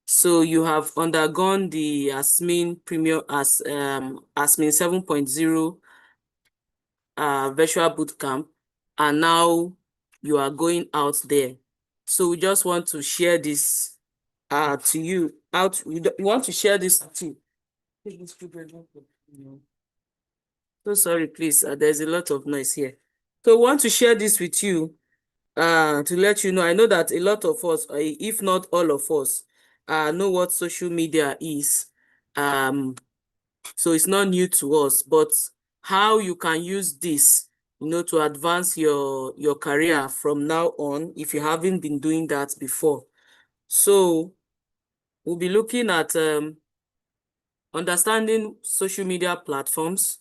So you have undergone the ASMN Premium ASMN 7.0 virtual bootcamp, and now you are going out there. So we just want to share this to you. We want to share this to these children. So sorry, please. There's a lot of noise here. So we want to share this with you to let you know. I know that a lot of us, if not all of us, know what social media is. So it's not new to us, but how you can use this, to advance your career from now on, if you haven't been doing that before. So we'll be looking at understanding social media platforms,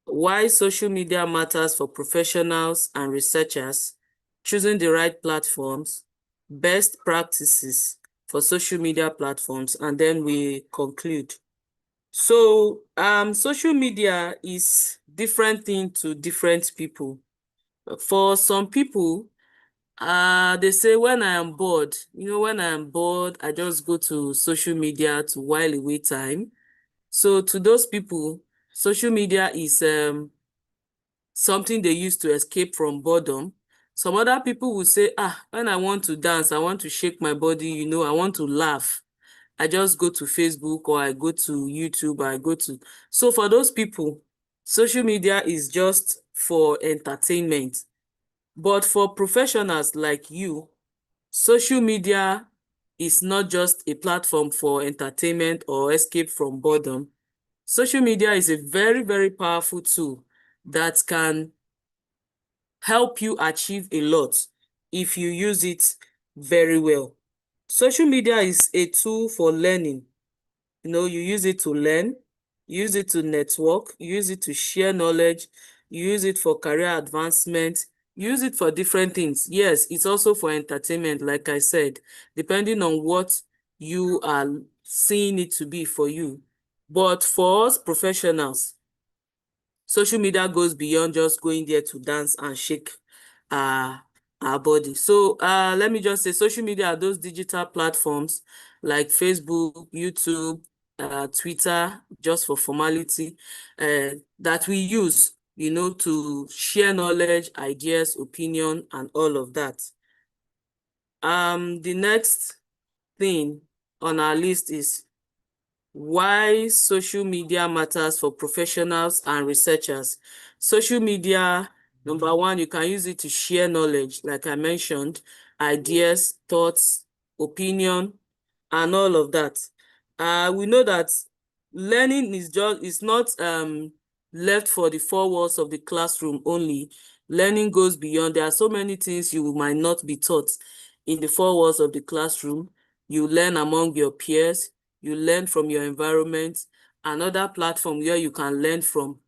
why social media matters for professionals and researchers, choosing the right platforms, best practices for social media platforms, and then we conclude. So social media is different thing to different people. For some people, they say when I am bored, when I am bored, I just go to social media to while away time. So to those people, social media is something they use to escape from boredom. Some other people will say, when I want to dance, I want to shake my body, I want to laugh, I just go to Facebook or I go to YouTube, So for those people, social media is just for entertainment. But for professionals like you, social media is not just a platform for entertainment or escape from boredom. Social media is a very, very powerful tool that can help you achieve a lot if you use it very well. Social media is a tool for learning. You use it to learn, use it to network, use it to share knowledge, use it for career advancement, use it for different things. Yes, it's also for entertainment, like I said, depending on what you are seeing it to be for you. But for us professionals, social media goes beyond just going there to dance and shake our body. So let me just say, social media are those digital platforms like Facebook, YouTube, Twitter, just for formality, that we use, to share knowledge, ideas, opinion, and all of that. The next thing on our list is why social media matters for professionals and researchers. Social media, number one, you can use it to share knowledge, like I mentioned, ideas, thoughts, opinion, and all of that. We know that learning is not left for the four walls of the classroom only. Learning goes beyond. There are so many things you might not be taught in the four walls of the classroom. You learn among your peers, you learn from your environment. Another platform where you can learn from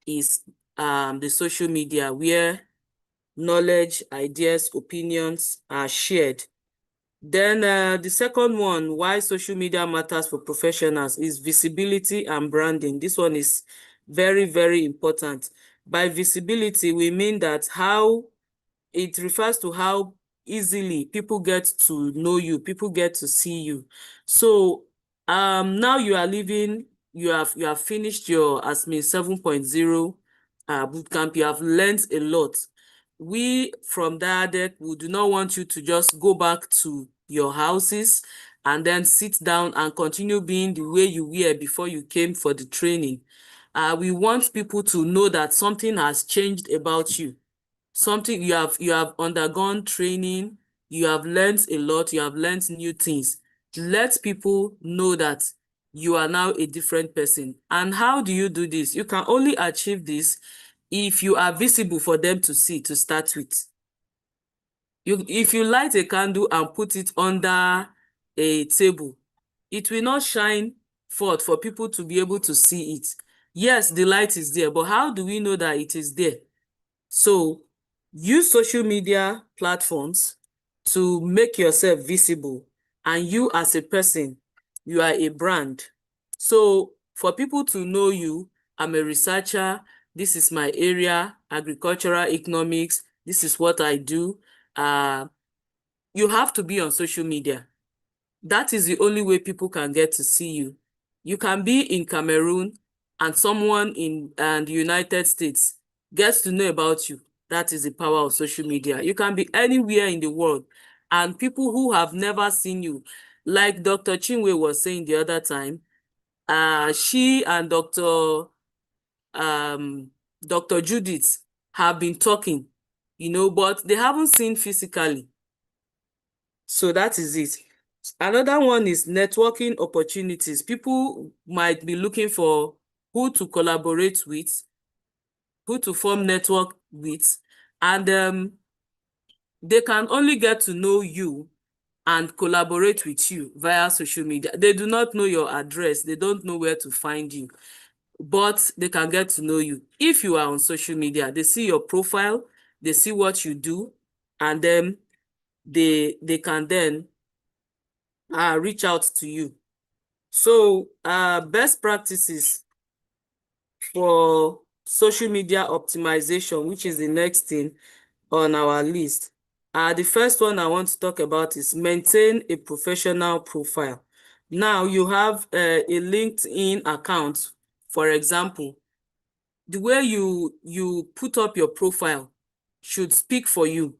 is the social media, where knowledge, ideas, opinions are shared. Then the second one, why social media matters for professionals, is visibility and branding. This one is very, very important. By visibility, we mean that it refers to how easily people get to know you, people get to see you. So now you are leaving, you have finished your ASMN 7.0 bootcamp, you have learned a lot. We from DIaDeRC, we do not want you to just go back to your houses and then sit down and continue being the way you were before you came for the training. We want people to know that something has changed about you. Something you have undergone training, you have learned a lot, you have learned new things. Let people know that you are now a different person. And how do you do this? You can only achieve this if you are visible for them to see, to start with. If you light a candle and put it under a table, it will not shine forth for people to be able to see it. Yes, the light is there, but how do we know that it is there? So use social media platforms to make yourself visible, and you as a person, you are a brand. So for people to know you, I'm a researcher, this is my area, agricultural economics, this is what I do. You have to be on social media. That is the only way people can get to see you. You can be in Cameroon and someone in the United States gets to know about you. That is the power of social media. You can be anywhere in the world, and people who have never seen you, like Dr. Chinwe was saying the other time, she and Dr. Judith have been talking, but they haven't seen physically. So that is it. Another one is networking opportunities. People might be looking for who to collaborate with, who to form network with, and they can only get to know you and collaborate with you via social media. They do not know your address. They don't know where to find you, but they can get to know you. If you are on social media, they see your profile, they see what you do, and then they can then reach out to you. So best practices for social media optimization, which is the next thing on our list. The first one I want to talk about is maintain a professional profile. Now you have a LinkedIn account, for example. The way you put up your profile should speak for you.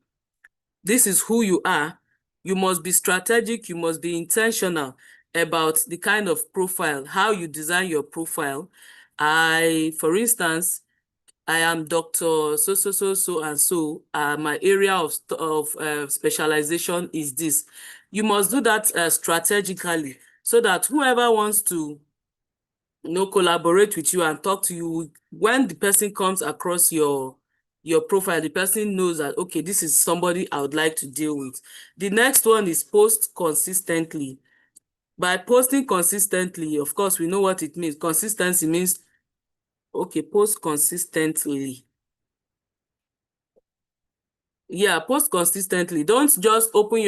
This is who you are. You must be strategic, you must be intentional about the kind of profile, how you design your profile. For instance, I am Dr. So and so. My area of specialization is this. You must do that strategically, so that whoever wants to collaborate with you and talk to you, when the person comes across your profile, the person knows that, okay, this is somebody I would like to deal with. The next one is post consistently. By posting consistently, of course, we know what it means. Consistency means, okay, post consistently. Yeah, post consistently. Don't just open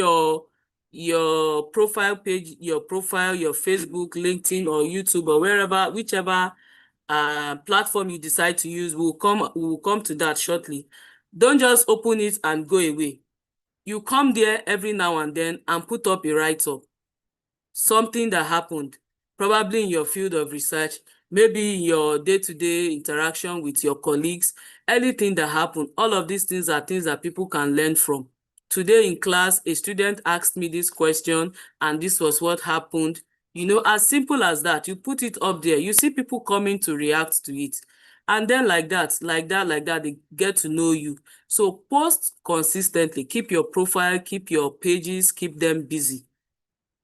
your profile page, your Facebook, LinkedIn, or YouTube, or whichever platform you decide to use. We'll come to that shortly. Don't just open it and go away. You come there every now and then and put up a write-up. Something that happened, probably in your field of research, maybe in your day-to-day interaction with your colleagues, anything that happened. All of these things are things that people can learn from. today in class, a student asked me this question and this was what happened. You know, as simple as that, you put it up there, you see people coming to react to it. And then like that, they get to know you. So post consistently, keep your profile, keep your pages, keep them busy.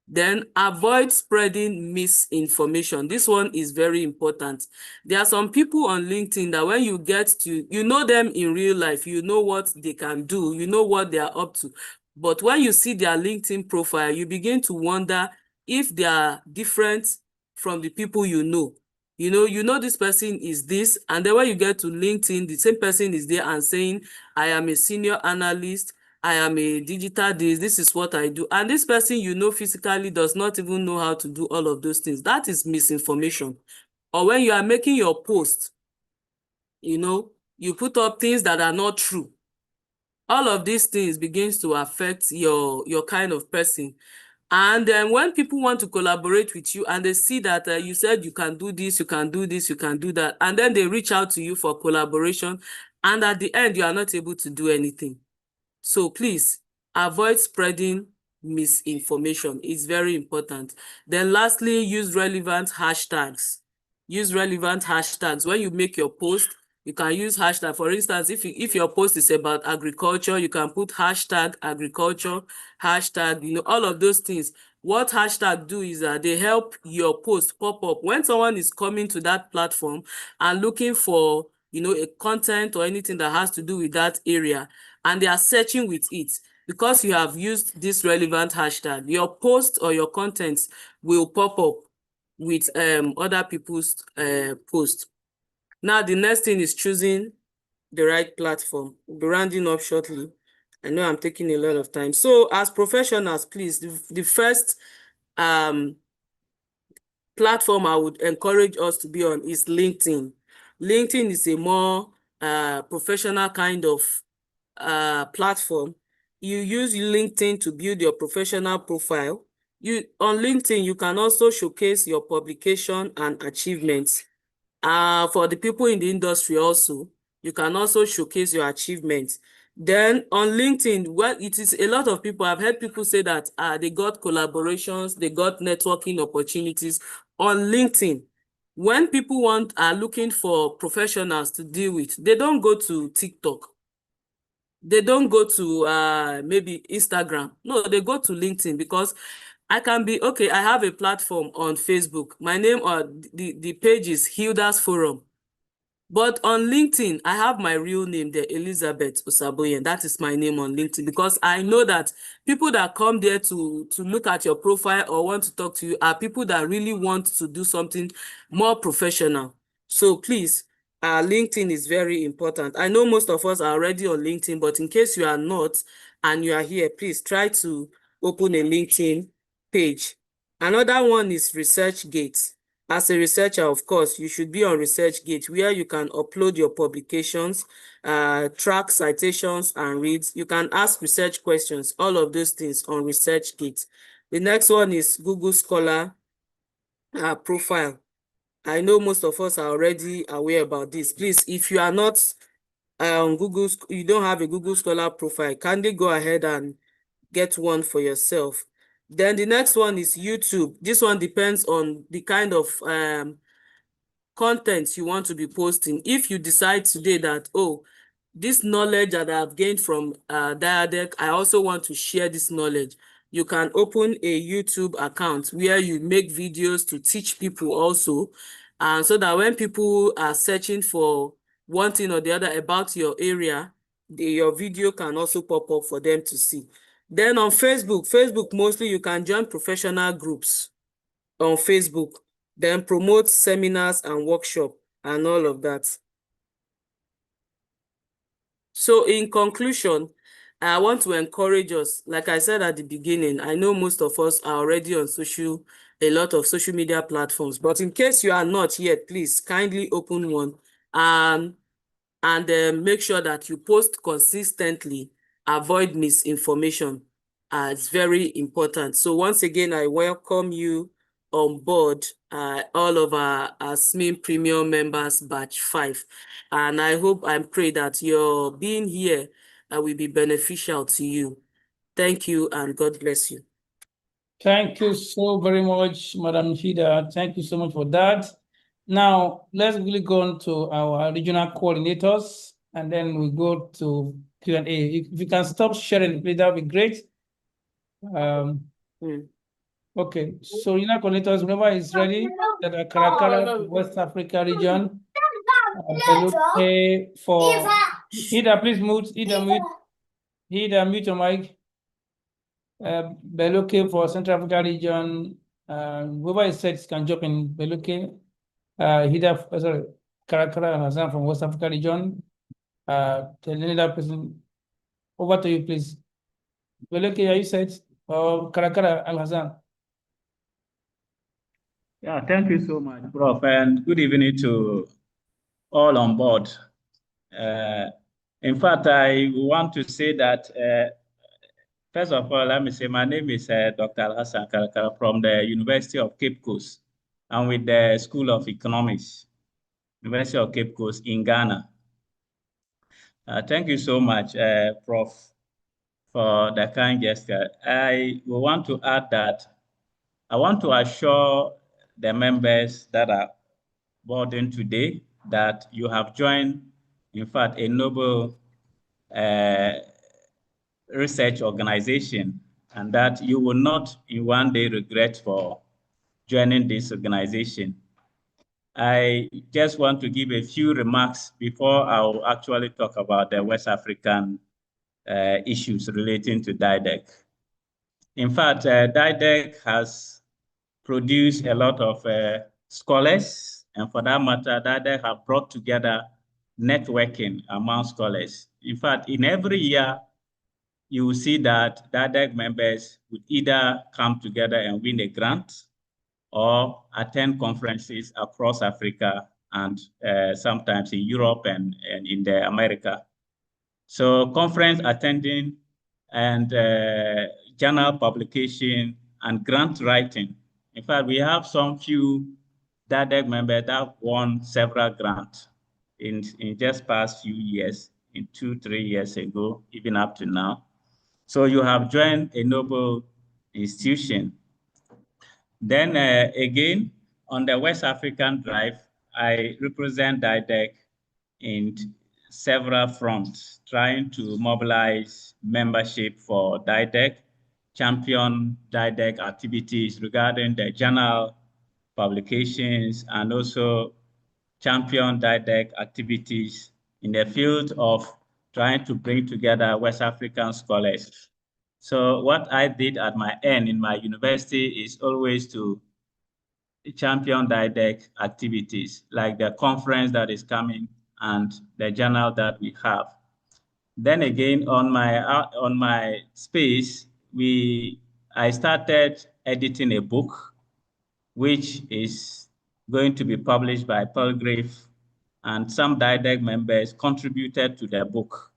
Then avoid spreading misinformation. This one is very important. There are some people on LinkedIn that when you get to, you know them in real life, you know what they can do, you know what they are up to. But when you see their LinkedIn profile, you begin to wonder if they are different from the people you know. You know this person is this, and then when you get to LinkedIn, the same person is there and saying, I am a senior analyst, I am a digital this is what I do. And this person you know physically does not even know how to do all of those things. That is misinformation. Or when you are making your post, you know, you put up things that are not true. All of these things begins to affect your kind of person. And then when people want to collaborate with you and they see that you said you can do this, you can do this, you can do that, and then they reach out to you for collaboration, and at the end, you are not able to do anything. So please avoid spreading misinformation. It's very important. Then lastly, use relevant hashtags. Use relevant hashtags. When you make your post, you can use hashtag. For instance, if your post is about agriculture, you can put hashtag agriculture, hashtag, you know, all of those things. What hashtag do is that they help your post pop up. When someone is coming to that platform and looking for, you know, a content or anything that has to do with that area, and they are searching with it, because you have used this relevant hashtag, your post or your contents will pop up with other people's posts. Now, the next thing is choosing the right platform. We'll be rounding up shortly. I know I'm taking a lot of time. So as professionals, please, the first platform I would encourage us to be on is LinkedIn. LinkedIn is a more professional kind of platform. You use LinkedIn to build your professional profile. On LinkedIn, you can also showcase your publication and achievements. For the people in the industry also, you can also showcase your achievements. Then on LinkedIn, well, it is a lot of people, I've heard people say that they got collaborations, they got networking opportunities on LinkedIn. When people are looking for professionals to deal with, they don't go to TikTok. They don't go to maybe Instagram. No, they go to LinkedIn, because I can be, okay, I have a platform on Facebook. My name or the page is Hilda's Forum. But on LinkedIn, I have my real name there, Elizabeth Osaboyen. That is my name on LinkedIn, because I know that people that come there to look at your profile or want to talk to you are people that really want to do something more professional. So please, LinkedIn is very important. I know most of us are already on LinkedIn, but in case you are not and you are here, please try to open a LinkedIn page. Another one is ResearchGate. As a researcher, of course, you should be on ResearchGate, where you can upload your publications, track citations and reads. You can ask research questions, all of those things on ResearchGate. The next one is Google Scholar profile. I know most of us are already aware about this. Please, if you are not on Google, you don't have a Google Scholar profile, kindly go ahead and get one for yourself. Then the next one is YouTube. This one depends on the kind of content you want to be posting. If you decide today that, oh, this knowledge that I've gained from DIaDeRC, I also want to share this knowledge, you can open a YouTube account where you make videos to teach people also, so that when people are searching for one thing or the other about your area, your video can also pop up for them to see. Then on Facebook mostly you can join professional groups on Facebook, then promote seminars and workshops and all of that. So in conclusion, I want to encourage us, like I said at the beginning, I know most of us are already on a lot of social media platforms, but in case you are not yet, please kindly open one and make sure that you post consistently, avoid misinformation. It's very important. So once again, I welcome you on board, all of our ASMN Premium members, batch 5. And I hope and pray that your being here will be beneficial to you. Thank you and God bless you. Thank you so very much, Madam Shida. Thank you so much for that. Now, let's really go on to our regional coordinators, and then we go to Q&A. If you can stop sharing, please, that would be great. Okay, so regional coordinators, whenever it's ready, that are Karakara, West Africa region, Beluke for Ida, please mute, Ida, mute your mic. Beluke for Central Africa region, whoever is said can jump in. Beluke, Ida, sorry, Karakara and Hassan from West Africa region. Any other person, over to you, please. Beluke, are you set? Or Karakara Al Hassan? Yeah, thank you so much, Prof. And good evening to all on board. In fact, I want to say that, first of all, let me say my name is Dr. Hassan Karakara from the University of Cape Coast. I'm with the School of Economics, University of Cape Coast in Ghana. Thank you so much, Prof, for the kind gesture. I will want to add that I want to assure the members that are boarding today that you have joined, in fact, a noble research organization, and that you will not in one day regret for joining this organization. I just want to give a few remarks before I will actually talk about the West African issues relating to DIaDeRC. In fact, DIaDeRC has produced a lot of scholars, and for that matter, DIaDeRC have brought together networking among scholars. In fact, in every year, you will see that DIaDeRC members would either come together and win a grant or attend conferences across Africa and sometimes in Europe and in the America. So conference attending and journal publication and grant writing. In fact, we have some few DIaDeRC members that won several grants in just past few years, in 2-3 years ago, even up to now. So you have joined a noble institution. Then again, on the West African Drive, I represent DIaDeRC in several fronts, trying to mobilize membership for DIaDeRC, champion DIaDeRC activities regarding the journal publications, and also champion DIaDeRC activities in the field of trying to bring together West African scholars. So what I did at my end in my university is always to champion DIaDeRC activities, like the conference that is coming and the journal that we have. Then again, on my space, I started editing a book, which is going to be published by Palgrave, and some DIaDeRC members contributed to the book.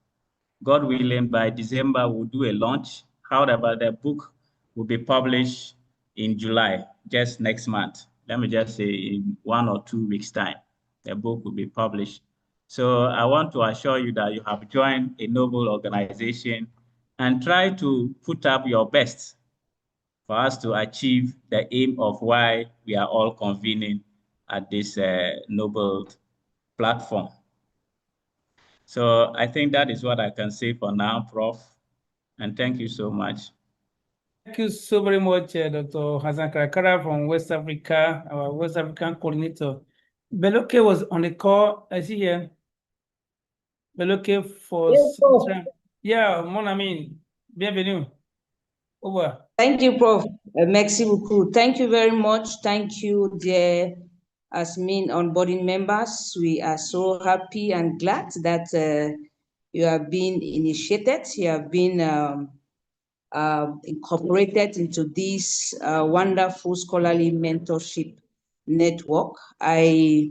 God willing, by December, we'll do a launch. However, the book will be published in July, just next month. Let me just say in 1 or 2 weeks' time, the book will be published. So I want to assure you that you have joined a noble organization and try to put up your best for us to achieve the aim of why we are all convening at this noble platform. So I think that is what I can say for now, Prof. And thank you so much. Thank you so very much, Dr. Hassan Karakara from West Africa, our West African coordinator. Beluke was on the call. I see here. Beluke for yeah, mon ami, bienvenue. Over. Thank you, Prof. Merci beaucoup. Thank you very much. Thank you, dear ASMN onboarding members. We are so happy and glad that you have been initiated. You have been incorporated into this wonderful scholarly mentorship network. I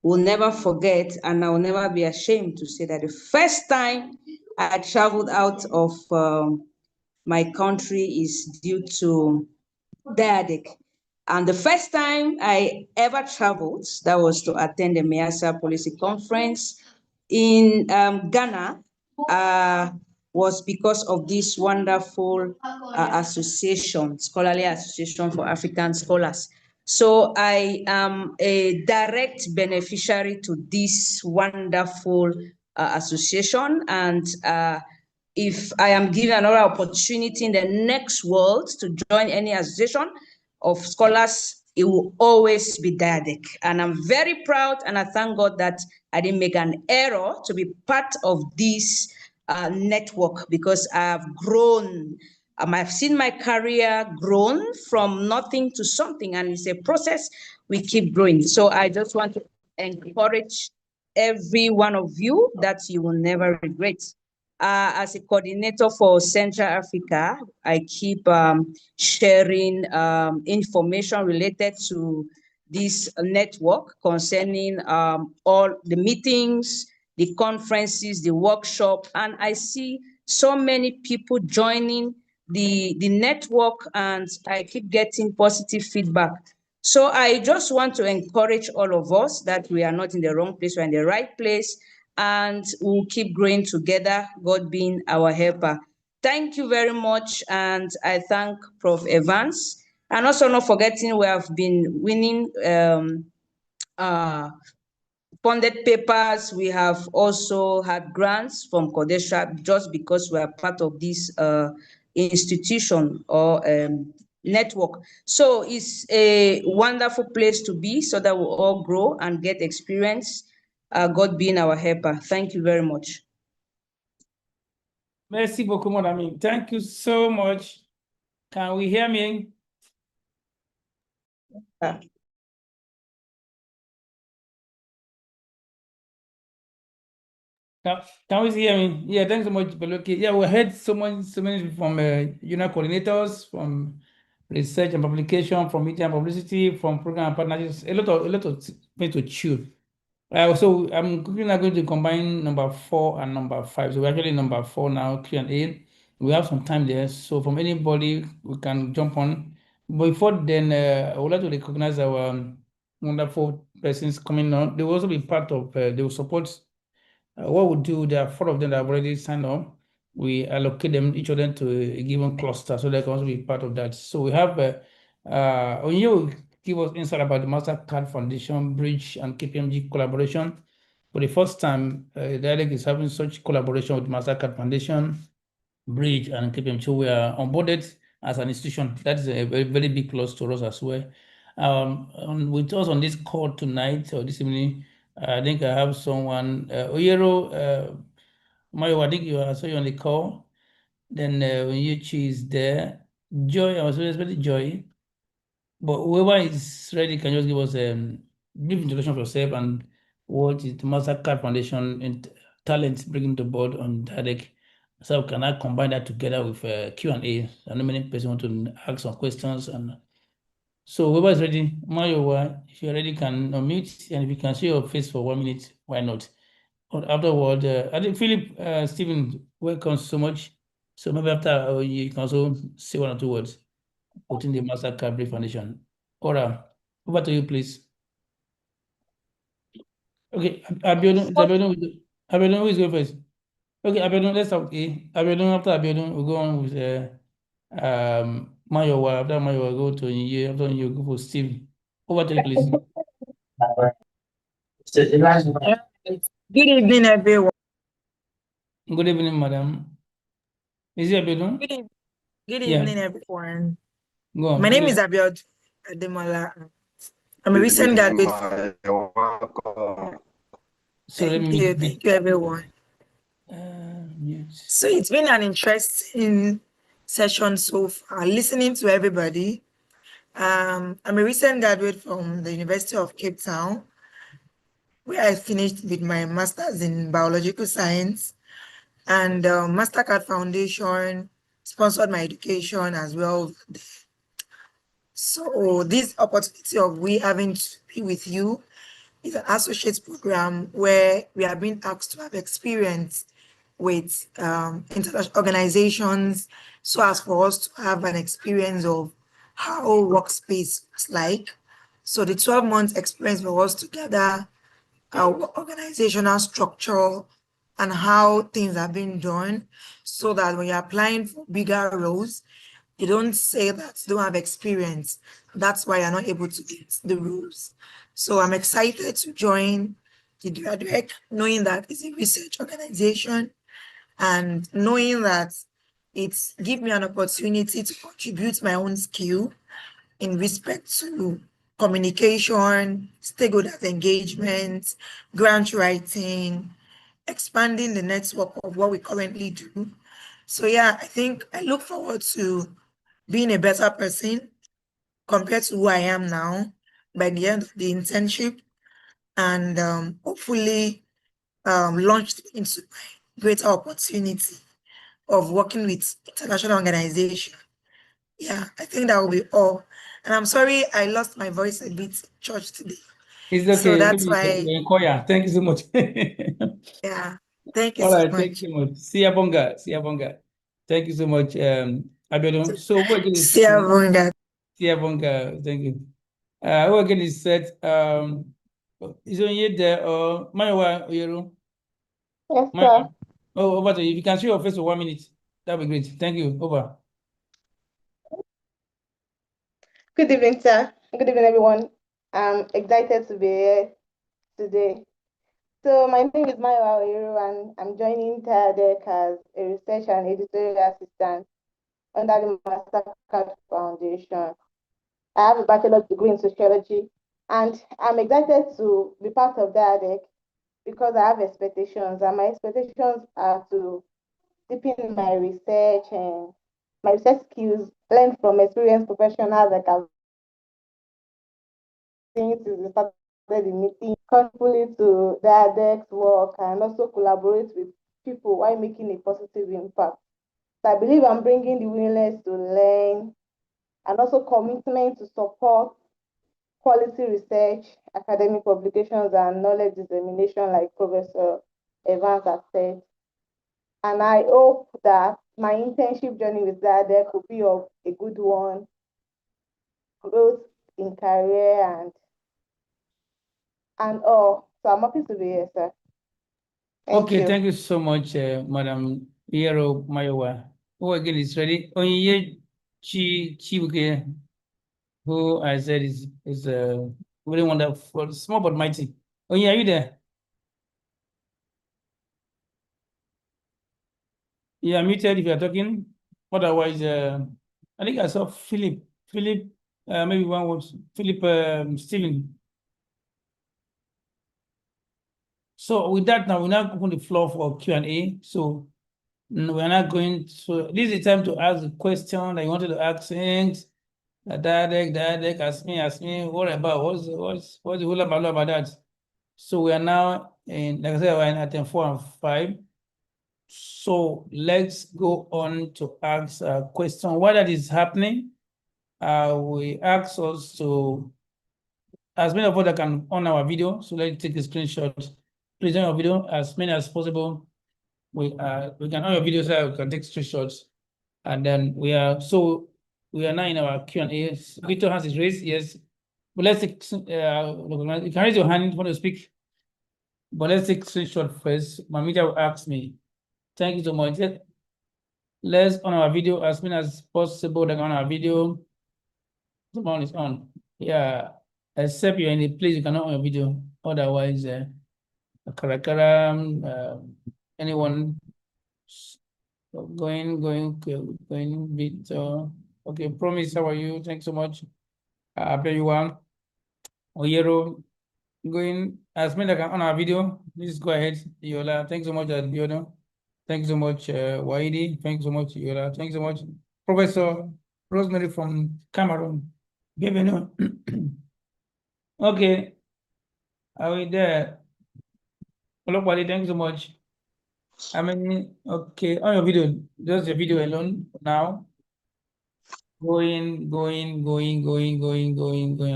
will never forget, and I will never be ashamed to say that the first time I traveled out of my country is due to DIaDeRC. And the first time I ever traveled, that was to attend the MEASA Policy Conference in Ghana, was because of this wonderful association, Scholarly Association for African Scholars. So I am a direct beneficiary to this wonderful association, and if I am given another opportunity in the next world to join any association of scholars, it will always be DIaDeRC. And I'm very proud, and I thank God that I didn't make an error to be part of this network, because I have grown. I've seen my career grown from nothing to something, and it's a process. We keep growing. So I just want to encourage every one of you that you will never regret. As a coordinator for Central Africa, I keep sharing information related to this network concerning all the meetings, the conferences, the workshop, and I see so many people joining the network, and I keep getting positive feedback. So I just want to encourage all of us that we are not in the wrong place, we're in the right place, and we'll keep growing together, God being our helper. Thank you very much, and I thank Prof. Evans. And also not forgetting, we have been winning funded papers. We have also had grants from Kodesha just because we are part of this institution or network. So it's a wonderful place to be, so that we'll all grow and get experience, God being our helper. Thank you very much. Merci beaucoup, mon ami. Thank you so much. Can we hear me? Can we hear me? Yeah, thanks so much, Beloki. Yeah, we heard so many from unit coordinators, from research and publication, from media and publicity, from program and partnerships. A lot of things to chew. So I'm quickly now going to combine number 4 and number 5. So we're actually number 4 now, Q&A. We have some time there, so from anybody we can jump on. But before then, I would like to recognize our wonderful persons coming on. They will also be part of. They will support. What we do, there are 4 of them that have already signed up. We allocate them, each of them, to a given cluster, so they can also be part of that. So we have, when you give us insight about the MasterCard Foundation, Bridge, and KPMG collaboration. For the first time, DIaDeRC is having such collaboration with MasterCard Foundation, Bridge, and KPMG. So we are onboarded as an institution. That's a very, very big plus to us as well. With us on this call tonight or this evening, I think I have someone, Oyero, Mario, I think I saw you on the call. Then when you choose there, Joy, I was expecting Joy. But whoever is ready can just give us a brief introduction of yourself and what is the MasterCard Foundation and talent bringing to board on DIaDeRC. So can I combine that together with Q&A? I know many people want to ask some questions. And so whoever is ready, Mario, if you're ready, can unmute, and if you can show your face for 1 minute, why not? But afterward, I think Philip, Stephen, welcome so much. So maybe after you can also say 1 or 2 words putting the MasterCard Bridge Foundation. Ora, over to you, please. Okay, Abiodun, Abiodun, who is going first? Okay, Abiodun, let's start with A. Abiodun, after Abiodun, we'll go on with Mayowa. After Mayowa, go to Nye. After you go for Steve. Over to you, please. Good evening, everyone. Good evening, madam. Is it Abiodun? Good evening, everyone. Go on. My name is Abiodun Ademola. I'm a recent graduate. So thank you, everyone. Yes. So it's been an interesting session so far, listening to everybody. I'm a recent graduate from the University of Cape Town, where I finished with my master's in biological science, and MasterCard Foundation sponsored my education as well. So this opportunity of we having to be with you is an associate program where we are being asked to have experience with international organizations, so as for us to have an experience of how workspace looks like. So the 12 months experience for us to gather our organizational structure, and how things are being done, so that when you're applying for bigger roles, you don't say that you don't have experience. That's why you're not able to get the roles. So I'm excited to join the DIaDeRC, knowing that it's a research organization and knowing that it gives me an opportunity to contribute my own skill in respect to communication, stakeholders engagement, grant writing, expanding the network of what we currently do. So yeah, I think I look forward to being a better person compared to who I am now by the end of the internship, and hopefully launched into my greater opportunity of working with international organizations. Yeah, I think that will be all. And I'm sorry I lost my voice a bit in church today. It's okay. So that's Maybe why. Thank you so much. Yeah, thank you All so right, thank much. you so much. See ya, Bonga. See ya, Bonga. Thank you so much, Abiodun. So what again is See ya, Bonga. See ya, Bonga. Thank you. What again is said, is on you there or Mayowa Oyero? Yes, sir. Oh, over to you. If you can show your face for 1 minute, that'd be great. Thank you. Over. Good evening, sir. Good evening, everyone. I'm excited to be here today. So my name is Maya Oyeru, and I'm joining DIaDeRC as a research and editorial assistant under the Mastercard Foundation. I have a bachelor's degree in sociology, and I'm excited to be part of DIaDeRC because I have expectations, and my expectations are to deepen my research and my research skills, learn from experienced professionals like I've since we started the meeting, contribute to DIaDeRC's work, and also collaborate with people while making a positive impact. So I believe I'm bringing the willingness to learn and also commitment to support quality research, academic publications, and knowledge dissemination, like Professor Evans has said. And I hope that my internship journey with DIaDeRC will be of a good one, growth in career and all. So I'm happy to be here, sir. Thank you. Thank you so much, Madam Yero Mayowa. Who again is ready? Onye Chibuke, who I said is really wonderful, small but mighty. Onye, are you there? You are muted if you are talking. Otherwise, I think I saw Philip. Philip, maybe one was Philip Stephen. So with that, now we now open the floor for Q&A. So we're not going to, this is the time to ask the question that you wanted to ask things. DIaDeRC, ask me, what about, what's the whole about that? So we are now in, like I said, we're in item 4 and 5. So let's go on to ask a question. While that is happening, we ask us to, as many of us that can on our video, so let's take a screenshot. Please on our video as many as possible. We can on your video so we can take screenshots. And then we are now in our Q&A. Victor has his raised, yes. But let's take, you can raise your hand if you want to speak. But let's take screenshot first. My media will ask me. Thank you so much. Let's on our video as many as possible. Like on our video. Someone is on. Yeah. Except you're in a place you cannot on your video. Otherwise, anyone going bit. Okay, Promise, how are you? Thanks so much. Everyone. Oyero, going as many like on our video. Please go ahead, Yola. Thanks so much, Yola. Thanks so much, Waidi. Thanks so much, Yola. Thanks so much, Professor Rosemary from Cameroon. Bienvenue. Okay, are we there? Hello, buddy. Thanks so much. I mean, okay, on your video, just the video alone now. Going. I'll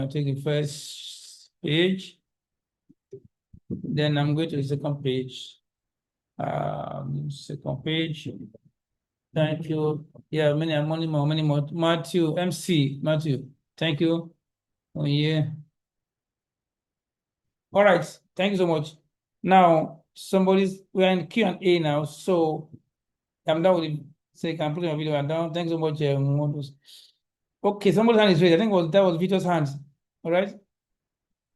take the first page. Then I'm going to the second page. Second page. Thank you. Yeah, many more. Matthew, Matthew. Thank you. Oh, yeah. All right. Thank you so much. Now, we are in Q&A now, so I'm done with it. So you can put your video and down. Thanks so much, Modus. Okay, somebody's hand is raised. I think that was Victor's hand. All right.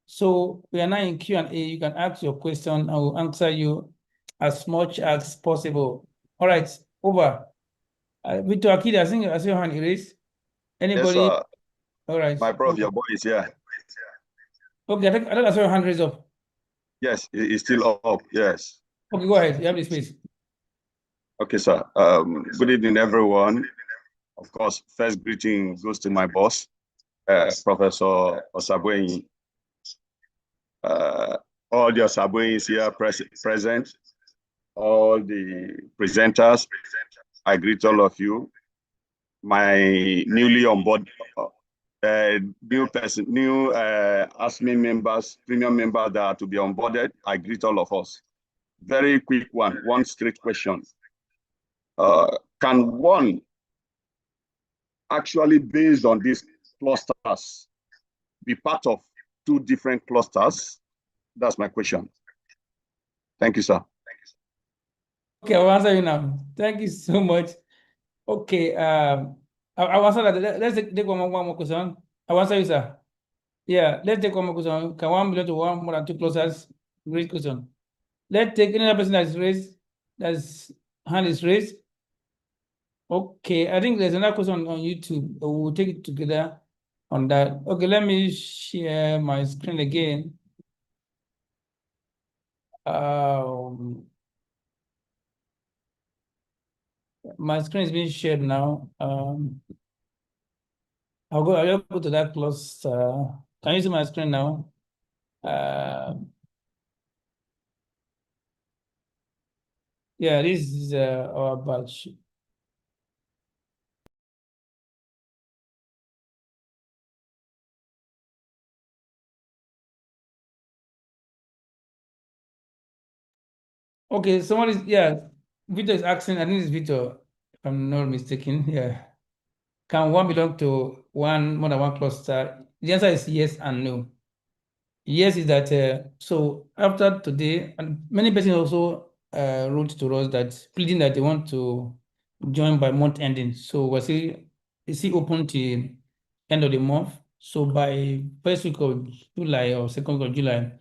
So we are now in Q&A. You can ask your question. I will answer you as much as possible. All right, over. Victor Akida, I see your hand raised. Anybody? Yes, sir. All right. My prof, your boy is here. Okay, I think I saw your hand raised up. Yes, it's still up. Yes. Okay, go ahead. You have the space. Okay, sir. Good evening, everyone. Of course, first greeting goes to my boss, Professor Osabweni. All the Osabwenis here present, all the presenters, I greet all of you. My newly on board, new ASMN members, premium members that are to be onboarded, I greet all of us. Very quick one straight question. Can one actually, based on these clusters, be part of two different clusters? That's my question. Thank you, sir. Okay, I'll answer you now. Thank you so much. Okay, I'll answer that. Let's take one more question. I'll answer you, sir. Yeah, let's take one more question. Can one belong to one more than two clusters? Great question. Let's take another person that's raised, that's hand is raised. Okay, I think there's another question on YouTube. We'll take it together on that. Okay, let me share my screen again. My screen is being shared now. I'll go to that cluster. Can you see my screen now? Yeah, this is our batch. Okay, someone is, yeah, Vito is asking, I think it's Vito, if I'm not mistaken. Yeah. Can one belong to more than one cluster? The answer is yes and no. Yes is that, so after today, and many persons also wrote to us that pleading that they want to join by month ending. So we're still open till end of the month. So by first week of July or second week of July,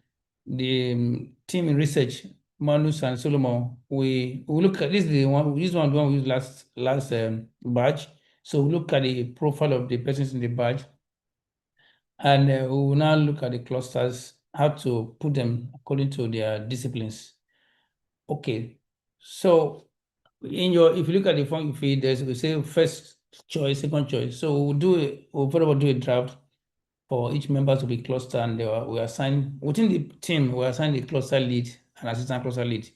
the team in research, Manus and Solomon, we look at this is the one we used last batch. So we look at the profile of the persons in the batch, and we will now look at the clusters, how to put them according to their disciplines. Okay, so if you look at the function feed, we say first choice, second choice. So we'll probably do a draft for each member to be cluster, and we assign within the team, we assign the cluster lead and assistant cluster lead.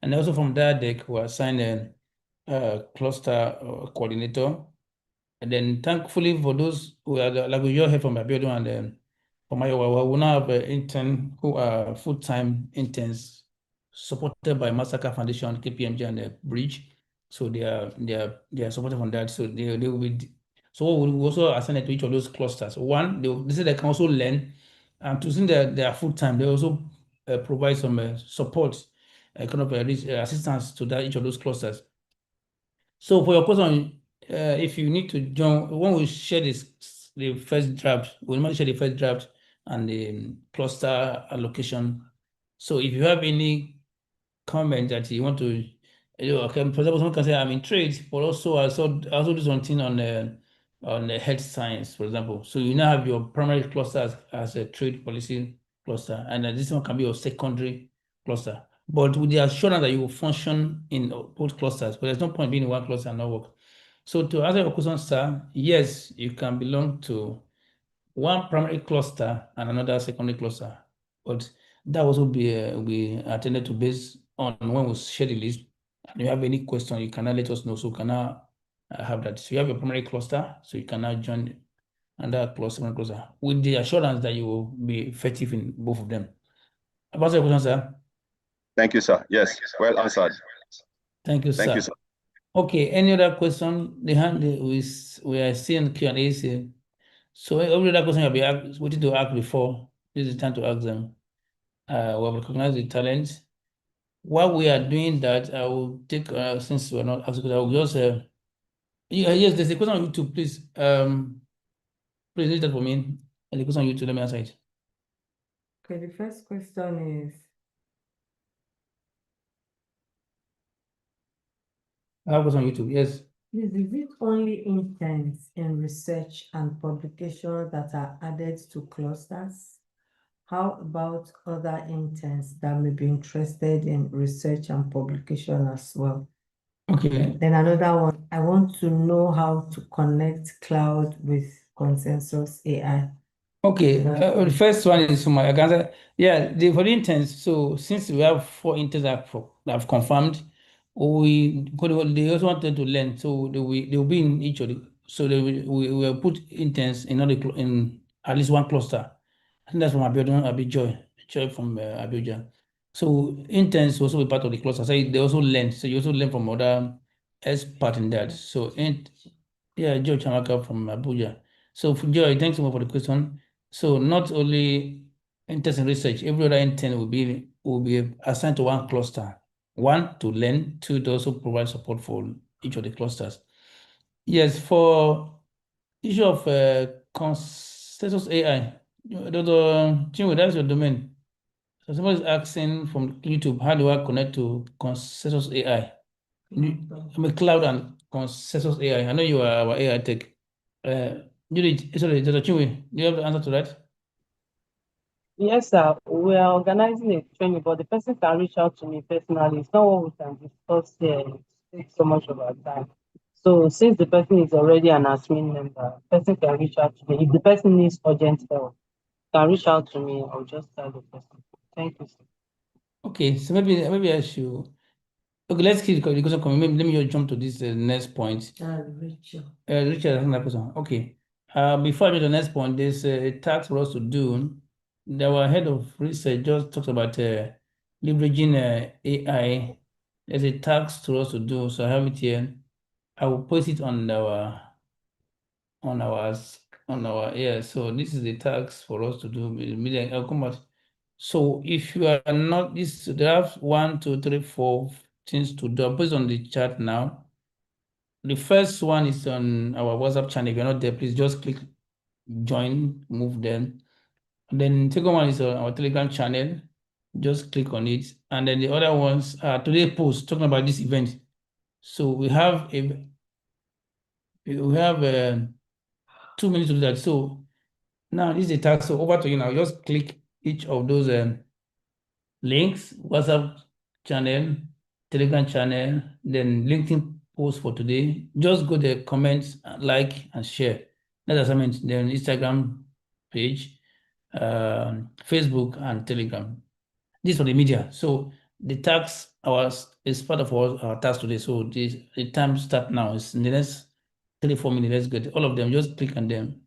And also from DIaDeRC, we assign a cluster coordinator. And then thankfully for those who are like we just heard from Abiodun and from Iowa, we now have intern who are full-time interns supported by Massacre Foundation, KPMG, and Bridge. So they are supported from that. So they will be. So we will also assign it to each of those clusters. One, they say they can also learn, and to see that they are full-time, they also provide some support, kind of assistance to each of those clusters. So for your question, if you need to join, when we share the first draft, we might share the first draft and the cluster allocation. So if you have any comment that you want to, okay, for example, someone can say I'm in trade, but also I also do something on the health science, for example. So you now have your primary cluster as a trade policy cluster, and this one can be your secondary cluster. But with the assurance that you will function in both clusters, but there's no point being in one cluster and not work. So to answer your question, sir, yes, you can belong to one primary cluster and another secondary cluster, but that also be attended to based on when we share the list. And you have any question, you can now let us know. So you can now have that. So you have your primary cluster, so you can now join another cluster with the assurance that you will be effective in both of them. About your question, sir? Thank you, sir. Yes, well answered. Thank you, sir. Thank you, sir. Okay, any other question? The hand we are seeing Q&A. So every other question you'll be waiting to ask before, this is the time to ask them. We have recognized the talents. while we are doing that, I will take, since we're not asking, I will just, yes, there's a question on YouTube, please. Please read that for me. And the question on YouTube, let me answer it. Okay, the first question is, I have a question on YouTube, yes. is it only interns in research and publication that are added to clusters? How about other interns that may be interested in research and publication as well? Okay. Then another one, I want to know how to connect cloud with consensus AI. Okay, the first one is from my answer. Yeah, for the interns. So since we have 4 interns that have confirmed, they also wanted to learn. So they will be in each of the. So we will put interns in in at least one cluster. I think that's from Joy from Abuja. So interns also be part of the cluster. So they also learn. So you also learn from other experts in that. So yeah, Joy Chamaka from Abuja. So Joy, thanks so much for the question. So not only interest in research, every other intern will be assigned to one cluster. One, to learn. Two, to also provide support for each of the clusters. Yes, for issue of consensus AI, Dr. Chinwe, that's your domain. So somebody is asking from YouTube, how do I connect to consensus AI? I'm a cloud and consensus AI. I know you are our AI tech. Sorry, Dr. Chinwe, do you have the answer to that? Yes, sir. We are organizing a training, but the person can reach out to me personally. It's not what we can discuss here. It takes so much of our time. So since the person is already an admin member, the person can reach out to me. If the person needs urgent help, can reach out to me. I'll just tell the person. Thank you, sir. Okay, so maybe I should. Okay, let's keep the question coming. Maybe let me just jump to this next point. Richard. Richard, another question. Okay. Before I go to the next point, there's a task for us to do. Our head of research just talked about leveraging AI. There's a task for us to do, so I have it here. I will post it on our yeah. So this is the task for us to do. I'll come out. So if you are not this, there are 1, 2, 3, 4 things to do. I'll put it on the chat now. The first one is on our WhatsApp channel. If you're not there, please just click join, move them. And then the second one is on our Telegram channel. Just click on it. And then the other ones are today post talking about this event. So we have 2 minutes to do that. So now this is the task. So over to you now. Just click each of those links, WhatsApp channel, Telegram channel, then LinkedIn post for today. Just go there, comment, like, and share. That's assignment. Then Instagram page, Facebook, and Telegram. This for the media. So the task is part of our task today. So the time start now. It's in the next 3-4 minutes. Let's get all of them. Just click on them.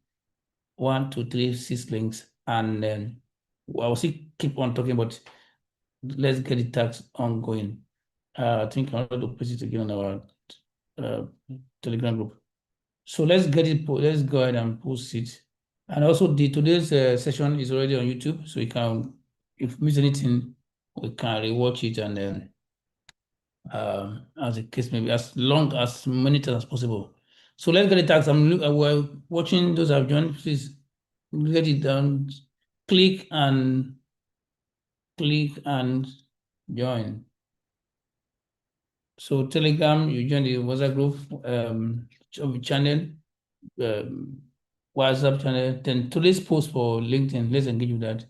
1, 2, 3, 6 links, and then I will still keep on talking about. Let's get the task ongoing. I think I want to put it again on our Telegram group. So let's get it. Let's go ahead and post it. And also, today's session is already on YouTube, so you can, if you miss anything, we can rewatch it and then, as the case may be, as many times as possible. So let's get the task. We're watching those have joined. Please get it down. Click and join. So Telegram, you join the WhatsApp group channel, WhatsApp channel. Then today's post for LinkedIn. Let's engage with that.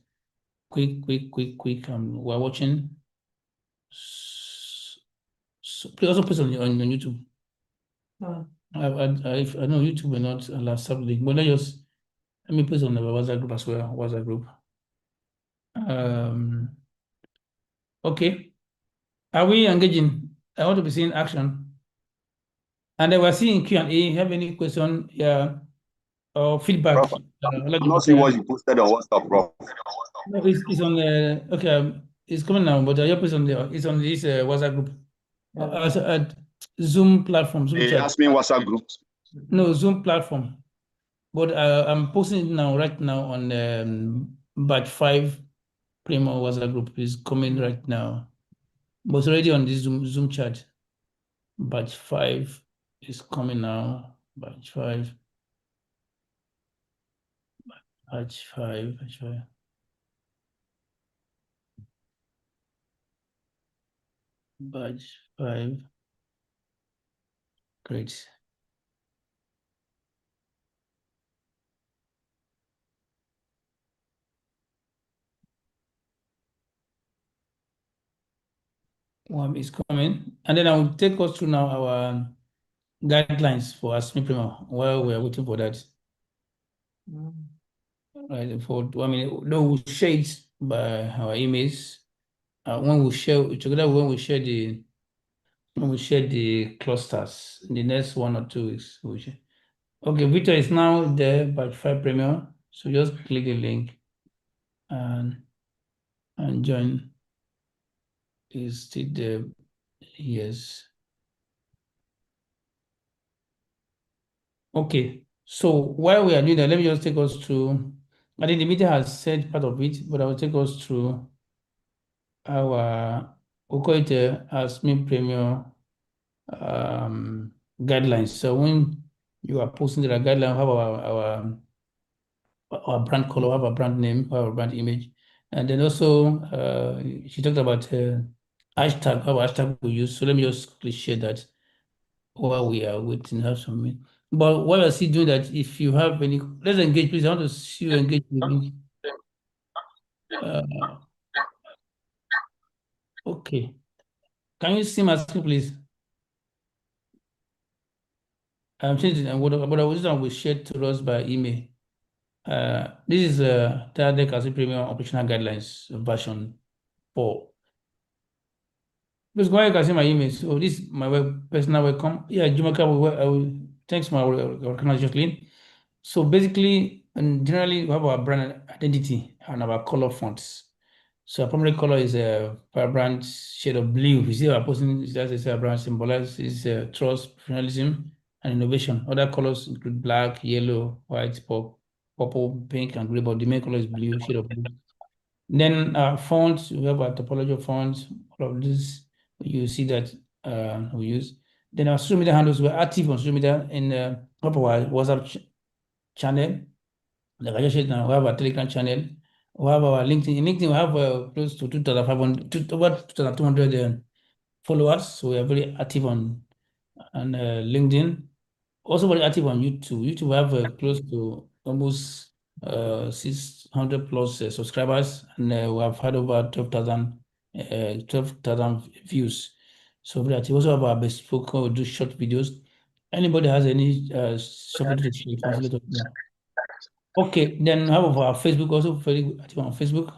Quick. We're watching. So please also post on YouTube. I know YouTube will not allow something, but let me post on the WhatsApp group as well. WhatsApp group. Okay. Are we engaging? I want to be seeing action. And then we're seeing Q&A. Have any question or feedback? Prof, I'm not seeing what you posted on WhatsApp, Prof. No, it's on the okay. It's coming now, but it's on this WhatsApp group. At Zoom platform. Zoom They chat. asked me WhatsApp group. No, Zoom platform. But I'm posting it right now on batch 5 Premium WhatsApp group is coming right now. but it's already on this Zoom chat. Batch 5 is coming now. Batch 5. Batch 5. Batch 5. Batch 5. Great. One is coming. And then I will take us through now our guidelines for ASMN Premium while we are waiting for that. Right, for 1 minute. No, we'll share it by our emails. When we share together, when we share the clusters in the next 1 or 2 weeks. We'll share. Okay, Victor is now there by 5 Premium. So just click the link and join. Is still there? Yes. Okay. So while we are doing that, let me just take us through. I think the meeting has said part of it, but I will take us through our we'll call it ASMN Premium guidelines. So when you are posting the guideline, we have our brand color, we have our brand name, our brand image, and then also she talked about hashtag, our hashtag we use. So let me just quickly share that while we are waiting to have some minute. But while we're still doing that, if you have any, let's engage, please. I want to see you engage with me. Okay. Can you see my screen, please? I'm changing what I was shared to us by email. This is DIaDeRC-ASMN Premium Operational Guidelines version 4. Please go ahead and see my email. So this is my personal welcome. Yeah, Jumaka, thanks my recognize Jacqueline. So basically, and generally, we have our brand identity and our color fonts. So our primary color is a vibrant shade of blue. You see our posting, that's a brand symbolizes trust, professionalism, and innovation. Other colors include black, yellow, white, purple, pink, and gray, but the main color is blue, shade of blue. Then fonts, we have our topology of fonts, all of this, you see that we use. Then our social media handles, we're active on social media in our WhatsApp channel. Like I just said now, we have a Telegram channel. We have our LinkedIn. In LinkedIn, we have close to 2,500, over 2,200 followers. So we are very active on LinkedIn. Also very active on YouTube. YouTube, we have close to almost 600 plus subscribers, and we have had over 12,000 views. So very active. Also have our bespoke, we do short videos. Anybody has any short video to share, please let us know. Okay, then how about our Facebook? Also very active on Facebook.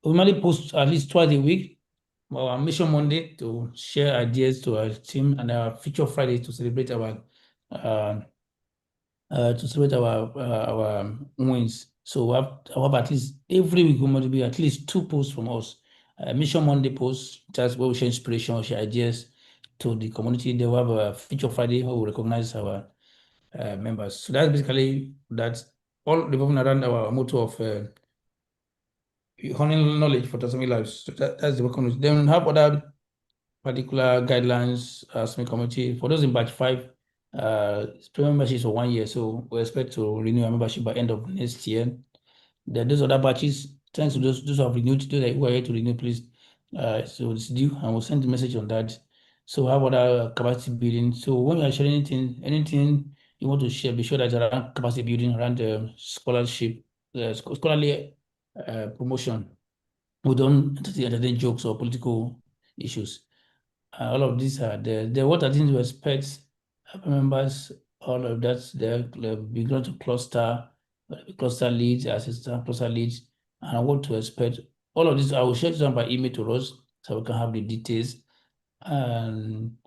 We normally post at least twice a week. Our Mission Monday to share ideas to our team, and our Feature Friday to celebrate our wins. So we have at least every week we must be at least 2 posts from us. Mission Monday post, that's where we share inspiration, share ideas to the community. Then we have a Feature Friday where we recognize our members. So that's basically that's all revolving around our motto of honing knowledge for transforming lives. So that's the work on it. Then we have other particular guidelines as a community. For those in batch 5, premium membership for 1 year. So we expect to renew our membership by end of next year. Then those other batches, thanks to those who have renewed, those who are here to renew, please. So it's due, and we'll send the message on that. So how about our capacity building? So when you are sharing anything you want to share, be sure that around capacity building, around scholarship, scholarly promotion. We don't entertain jokes or political issues. All of these are there. What I think to expect members, all of that, they're beginning to cluster leads, assistant cluster leads, and what to expect. All of this, I will share them by email to us so we can have the details. And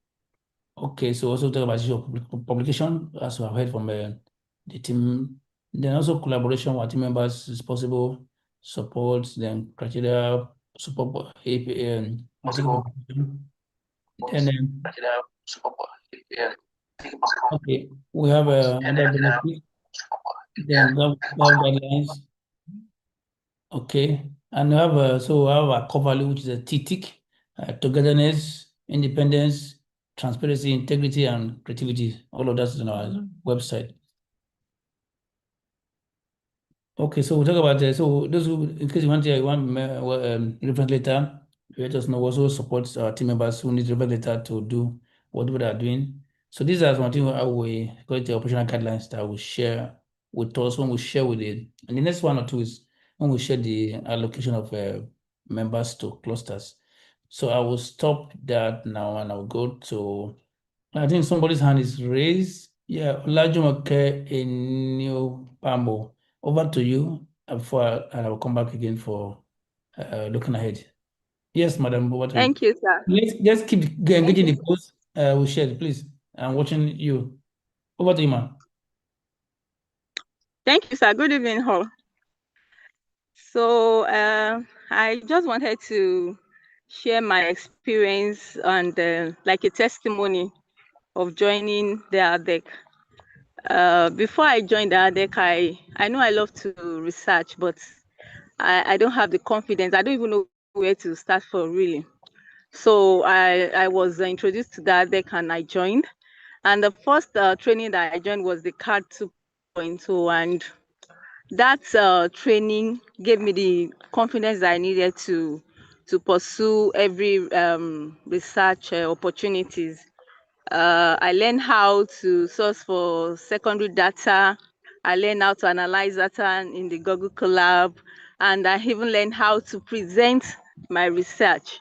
okay, so also talk about issue of publication, as we have heard from the team. Then also collaboration with team members is possible, support, then criteria, support, then okay, we have another benefit. Then we have guidelines. Okay, and we have so we have a cover, which is a TTIC, togetherness, independence, transparency, integrity, and creativity. All of that's on our website. Okay, so we'll talk about so those who, in case you want reference letter, let us know. Also support our team members who need reference letter to do whatever they are doing. So these are some things how we call it the operational guidelines that we share with us when we share with it. And the next one or two is when we share the allocation of members to clusters. So I will stop that now and I'll go to, I think somebody's hand is raised. Yeah, Olajumoke in New Pambo. Over to you before I will come back again for looking ahead. Yes, madam, over to you. Thank you, sir. Let's keep engaging the post we shared, please. I'm watching you. Over to you, ma'am. Thank you, sir. Good evening, all. So I just wanted to share my experience and like a testimony of joining the ADEC. Before I joined the ADEC, I know I love to research, but I don't have the confidence. I don't even know where to start for really. So I was introduced to the ADEC and I joined. And the first training that I joined was the CARD 2.0, and that training gave me the confidence that I needed to pursue every research opportunities. I learned how to source for secondary data. I learned how to analyze data in the Google Colab, and I even learned how to present my research.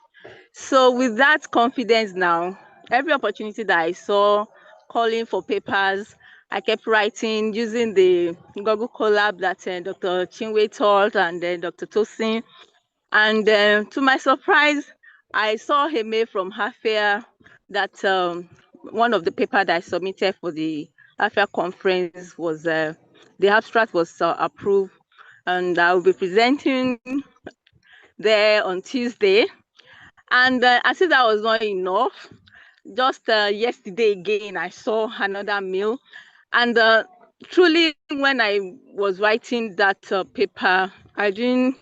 So with that confidence now, every opportunity that I saw calling for papers, I kept writing using the Google Colab that Dr. Chinwe taught and Dr. Tosin. And to my surprise, I saw a mail from Hafia that one of the papers that I submitted for the Hafia conference was, the abstract was approved, and I will be presenting there on Tuesday. And as if that was not enough, just yesterday again, I saw another mail. And truly, when I was writing that paper, I did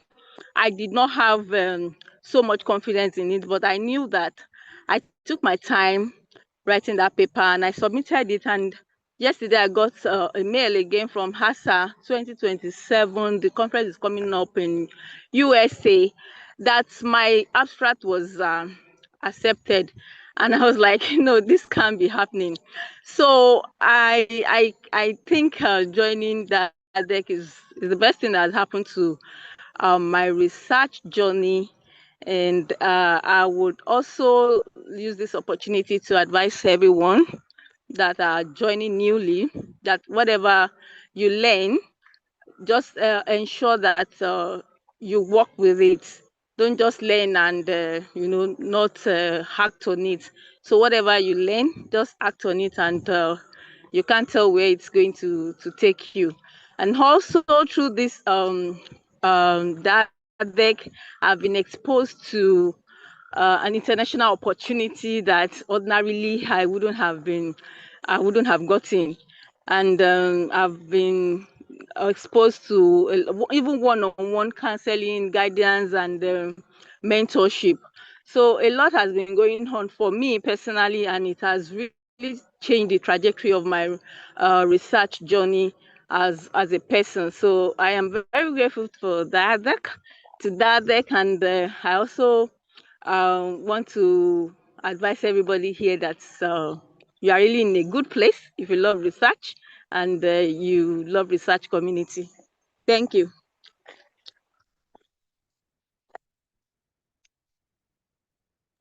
not have so much confidence in it, but I knew that I took my time writing that paper and I submitted it. And yesterday I got a mail again from HASA 2027. The conference is coming up in USA, that my abstract was accepted. And I was like, no, this can't be happening. So I think joining that deck is the best thing that has happened to my research journey. And I would also use this opportunity to advise everyone that are joining newly that whatever you learn, just ensure that you work with it. Don't just learn and not act on it. So whatever you learn, just act on it, and you can't tell where it's going to take you. And also through this that deck, I've been exposed to an international opportunity that ordinarily I wouldn't have gotten. And I've been exposed to even one-on-one counseling, guidance, and mentorship. So a lot has been going on for me personally, and it has really changed the trajectory of my research journey as a person. So I am very grateful for DIaDeRC, and I also want to advise everybody here that you are really in a good place if you love research and you love research community. Thank you.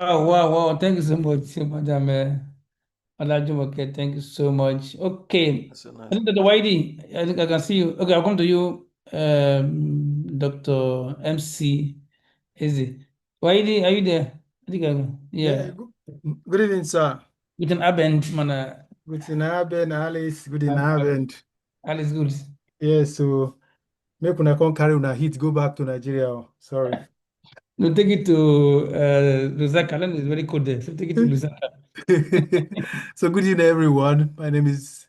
Oh, wow. Thank you so much, Madam Olajumoke. Thank you so much. Okay. That's so nice. I think Dr. Whitey, I think I can see you. Okay, I'll come to you, Dr. MC Izzy. Whitey, are you there? I think Yeah, good evening, sir. Guten Abend, mana. Guten Abend, Alice. Guten Abend. Alice, good. Yeah, so make una come carry una heat, go back to Nigeria. Sorry. No, take it to Lusaka. Land is very cold there. So take it to Lusaka. So good evening, everyone. My name is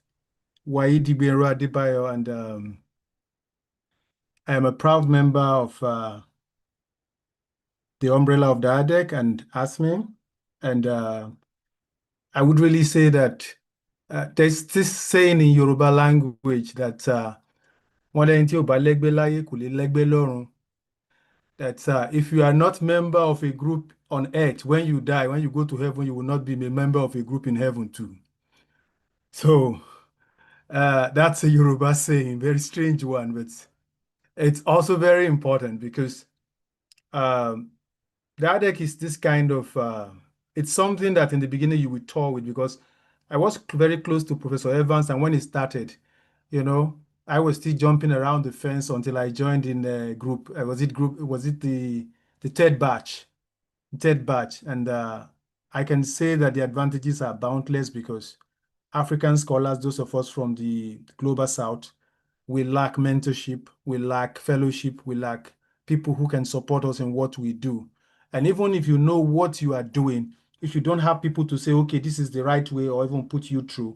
Waidi Benro Adebayo, and I am a proud member of the umbrella of DIaDeRC and ASMN. And I would really say that there's this saying in Yoruba language that that if you are not member of a group on earth, when you die, when you go to heaven, you will not be a member of a group in heaven too. So that's a Yoruba saying, very strange one, but it's also very important because DIaDeRC is this kind of, it's something that in the beginning you would tour with, because I was very close to Professor Evans, and when it started, I was still jumping around the fence until I joined in a group. Was it the third batch? Third batch. And I can say that the advantages are boundless because African scholars, those of us from the global south, we lack mentorship, we lack fellowship, we lack people who can support us in what we do. And even if you know what you are doing, if you don't have people to say, okay, this is the right way, or even put you through,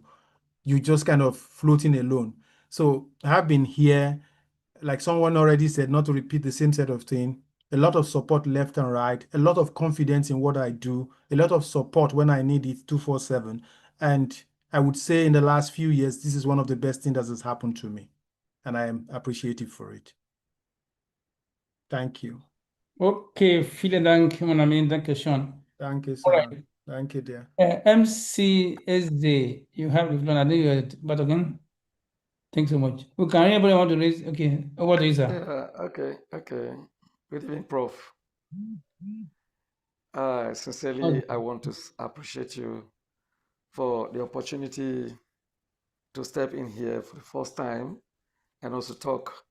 you just kind of floating alone. So I've been here, like someone already said, not to repeat the same set of things, a lot of support left and right, a lot of confidence in what I do, a lot of support when I need it 24/7. And I would say in the last few years, this is one of the best things that has happened to me. And I am appreciative for it. Thank you. Okay, vielen Dank, mon ami. Danke schön. Thank you, All sir. right. Thank you, dear. MCSD, you have the floor. I think you're but again. Thanks so much. Okay, anybody want to raise? Okay, over to you, sir. Yeah, okay. Good evening, Prof. Sincerely, I want to appreciate you for the opportunity to step in here for the first time and also talk.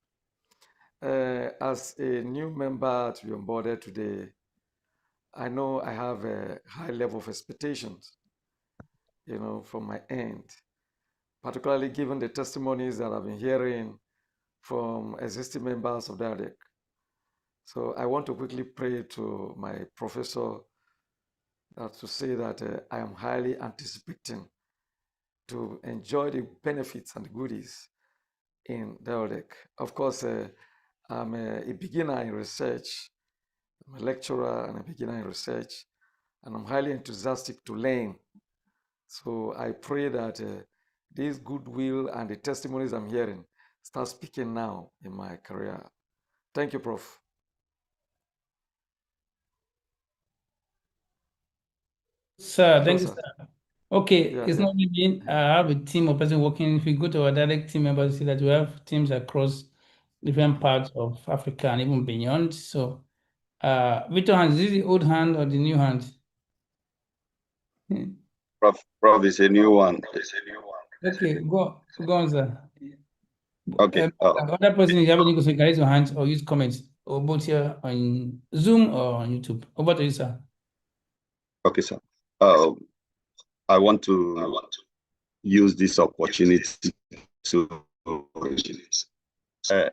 As a new member to be onboarded today, I know I have a high level of expectations, from my end, particularly given the testimonies that I've been hearing from existing members of DIaDeRC. So I want to quickly pray to my professor to say that I am highly anticipating to enjoy the benefits and the goodies in DIaDeRC. Of course, I'm a beginner in research. I'm a lecturer and a beginner in research, and I'm highly enthusiastic to learn. So I pray that this goodwill and the testimonies I'm hearing start speaking now in my career. Thank you, Prof. Sir, Hello, thank you, sir. sir. Okay, Yeah, it's yeah. not only me. I have a team of person working. If you go to our direct team members, you see that we have teams across different parts of Africa and even beyond. So, Victor Hand, is this the old hand or the new hand? Prof is a new one. Okay, go on, sir. Okay. Other person, if you have any question, raise your hands or use comments, or both here on Zoom or on YouTube. Over to you, sir. Okay, sir. I want to use this opportunity to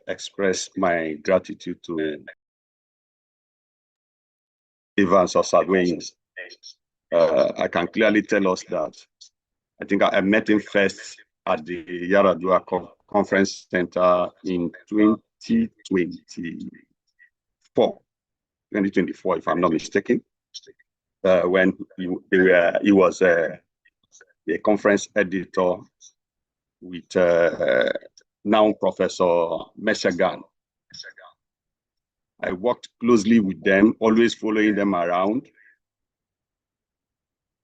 express my gratitude to Evans Osagwin. I can clearly tell us that I think I met him first at the DIaDeRC Conference Center in 2024, if I'm not mistaken, when he was a conference editor with now Professor Meshagan. I worked closely with them, always following them around.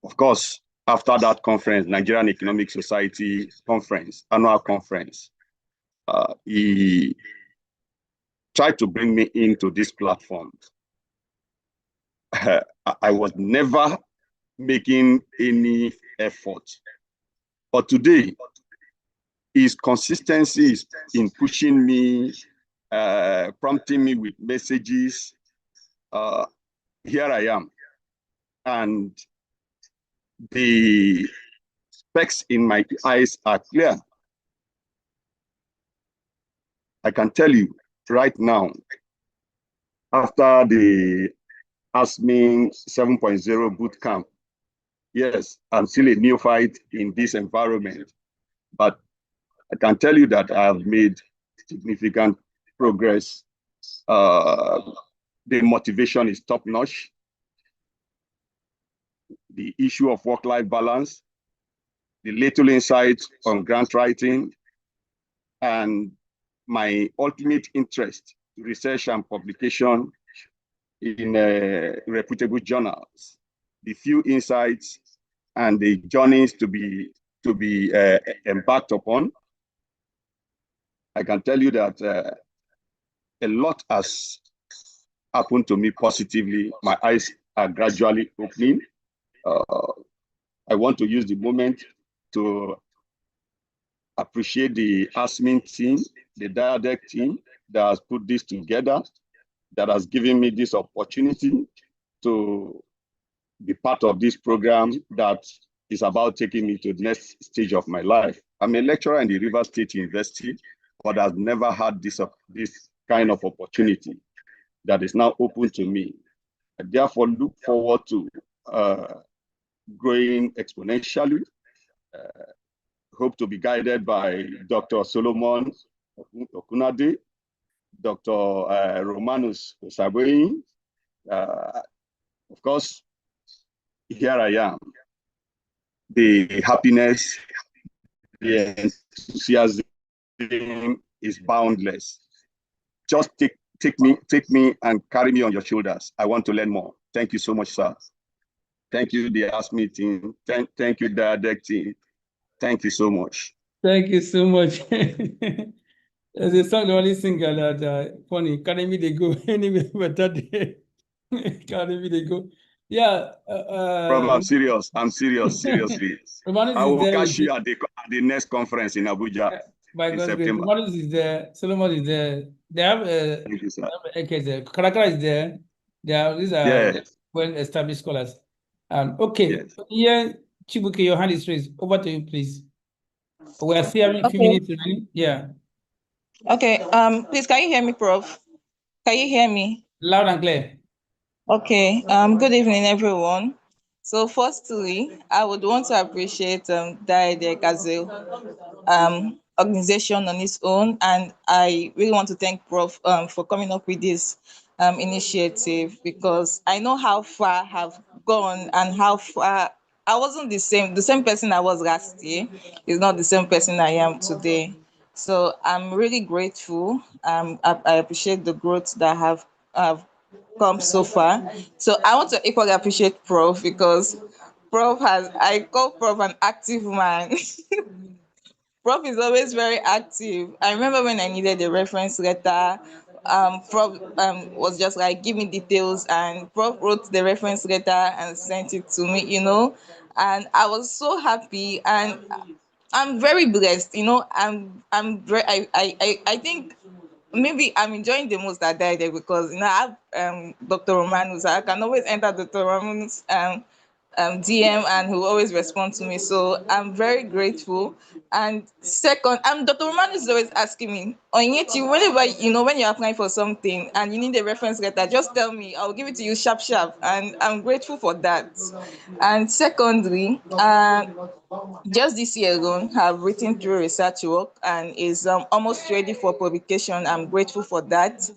Of course, after that conference, Nigerian Economic Society conference, annual conference, he tried to bring me into this platform. I was never making any effort. But today, his consistency is in pushing me, prompting me with messages. Here I am. And the specs in my eyes are clear. I can tell you right now, after the ASMN 7.0 bootcamp, yes, I'm still a neophyte in this environment, but I can tell you that I have made significant progress. The The motivation is top-notch. The issue of work-life balance, the little insight on grant writing, and my ultimate interest, research and publication in reputable journals, the few insights and the journeys to be embarked upon. I can tell you that a lot has happened to me positively. My eyes are gradually opening. I want to use the moment to appreciate the ASMN team, the DIaDeRC team that has put this together, that has given me this opportunity to be part of this program that is about taking me to the next stage of my life. I'm a lecturer in the Rivers State University, but I've never had this kind of opportunity that is now open to me. I therefore look forward to growing exponentially. Hope to be guided by Dr. Solomon Okunade, Dr. Romanus Osabueyin. Of course, here I am. The happiness, the enthusiasm is boundless. Just take me and carry me on your shoulders. I want to learn more. Thank you so much, sir. Thank you, the ASMN team. Thank you, the DIaDeRC team. Thank you so much. Thank you so much. There's a song the only singer that funny, carry me they go anyway, but that day, carry me they go. Yeah. Bro, I'm serious. I'm serious, seriously. Romanus I is will there. catch you at the next conference in Abuja By in God's grace, September. Romanus is there. Solomon is there. They have Thank you, sir. Karakara is there. These are Yes. well-established scholars. Okay. Yes. Here, Chibuke, your hand is raised. Over to you, please. We are still having a few Okay. minutes remaining. Yeah. Okay. Please, can you hear me, Prof? Can you hear me? Loud and clear. Okay. Good evening, everyone. So, firstly, I would want to appreciate DIaDeRC as a organization on its own, and I really want to thank Prof for coming up with this initiative, because I know how far I have gone and how far I wasn't the same person I was last year is not the same person I am today. So I'm really grateful. I appreciate the growth that have come so far. So I want to equally appreciate Prof, because I call Prof an active man. Prof is always very active. I remember when I needed a reference letter, Prof was just like, give me details, and Prof wrote the reference letter and sent it to me, and I was so happy, and I'm very blessed, I'm very, I think maybe I'm enjoying the most at DIaDeRC, because I have Dr. Romanus. I can always enter Dr. Romanus DM, and who always respond to me. So I'm very grateful. And second, Dr. Romanus is always asking me, Onyeti, whenever when you're applying for something and you need a reference letter, just tell me. I'll give it to you sharp, and I'm grateful for that. And secondly, just this year alone, have written through research work and is almost ready for publication. I'm grateful for that.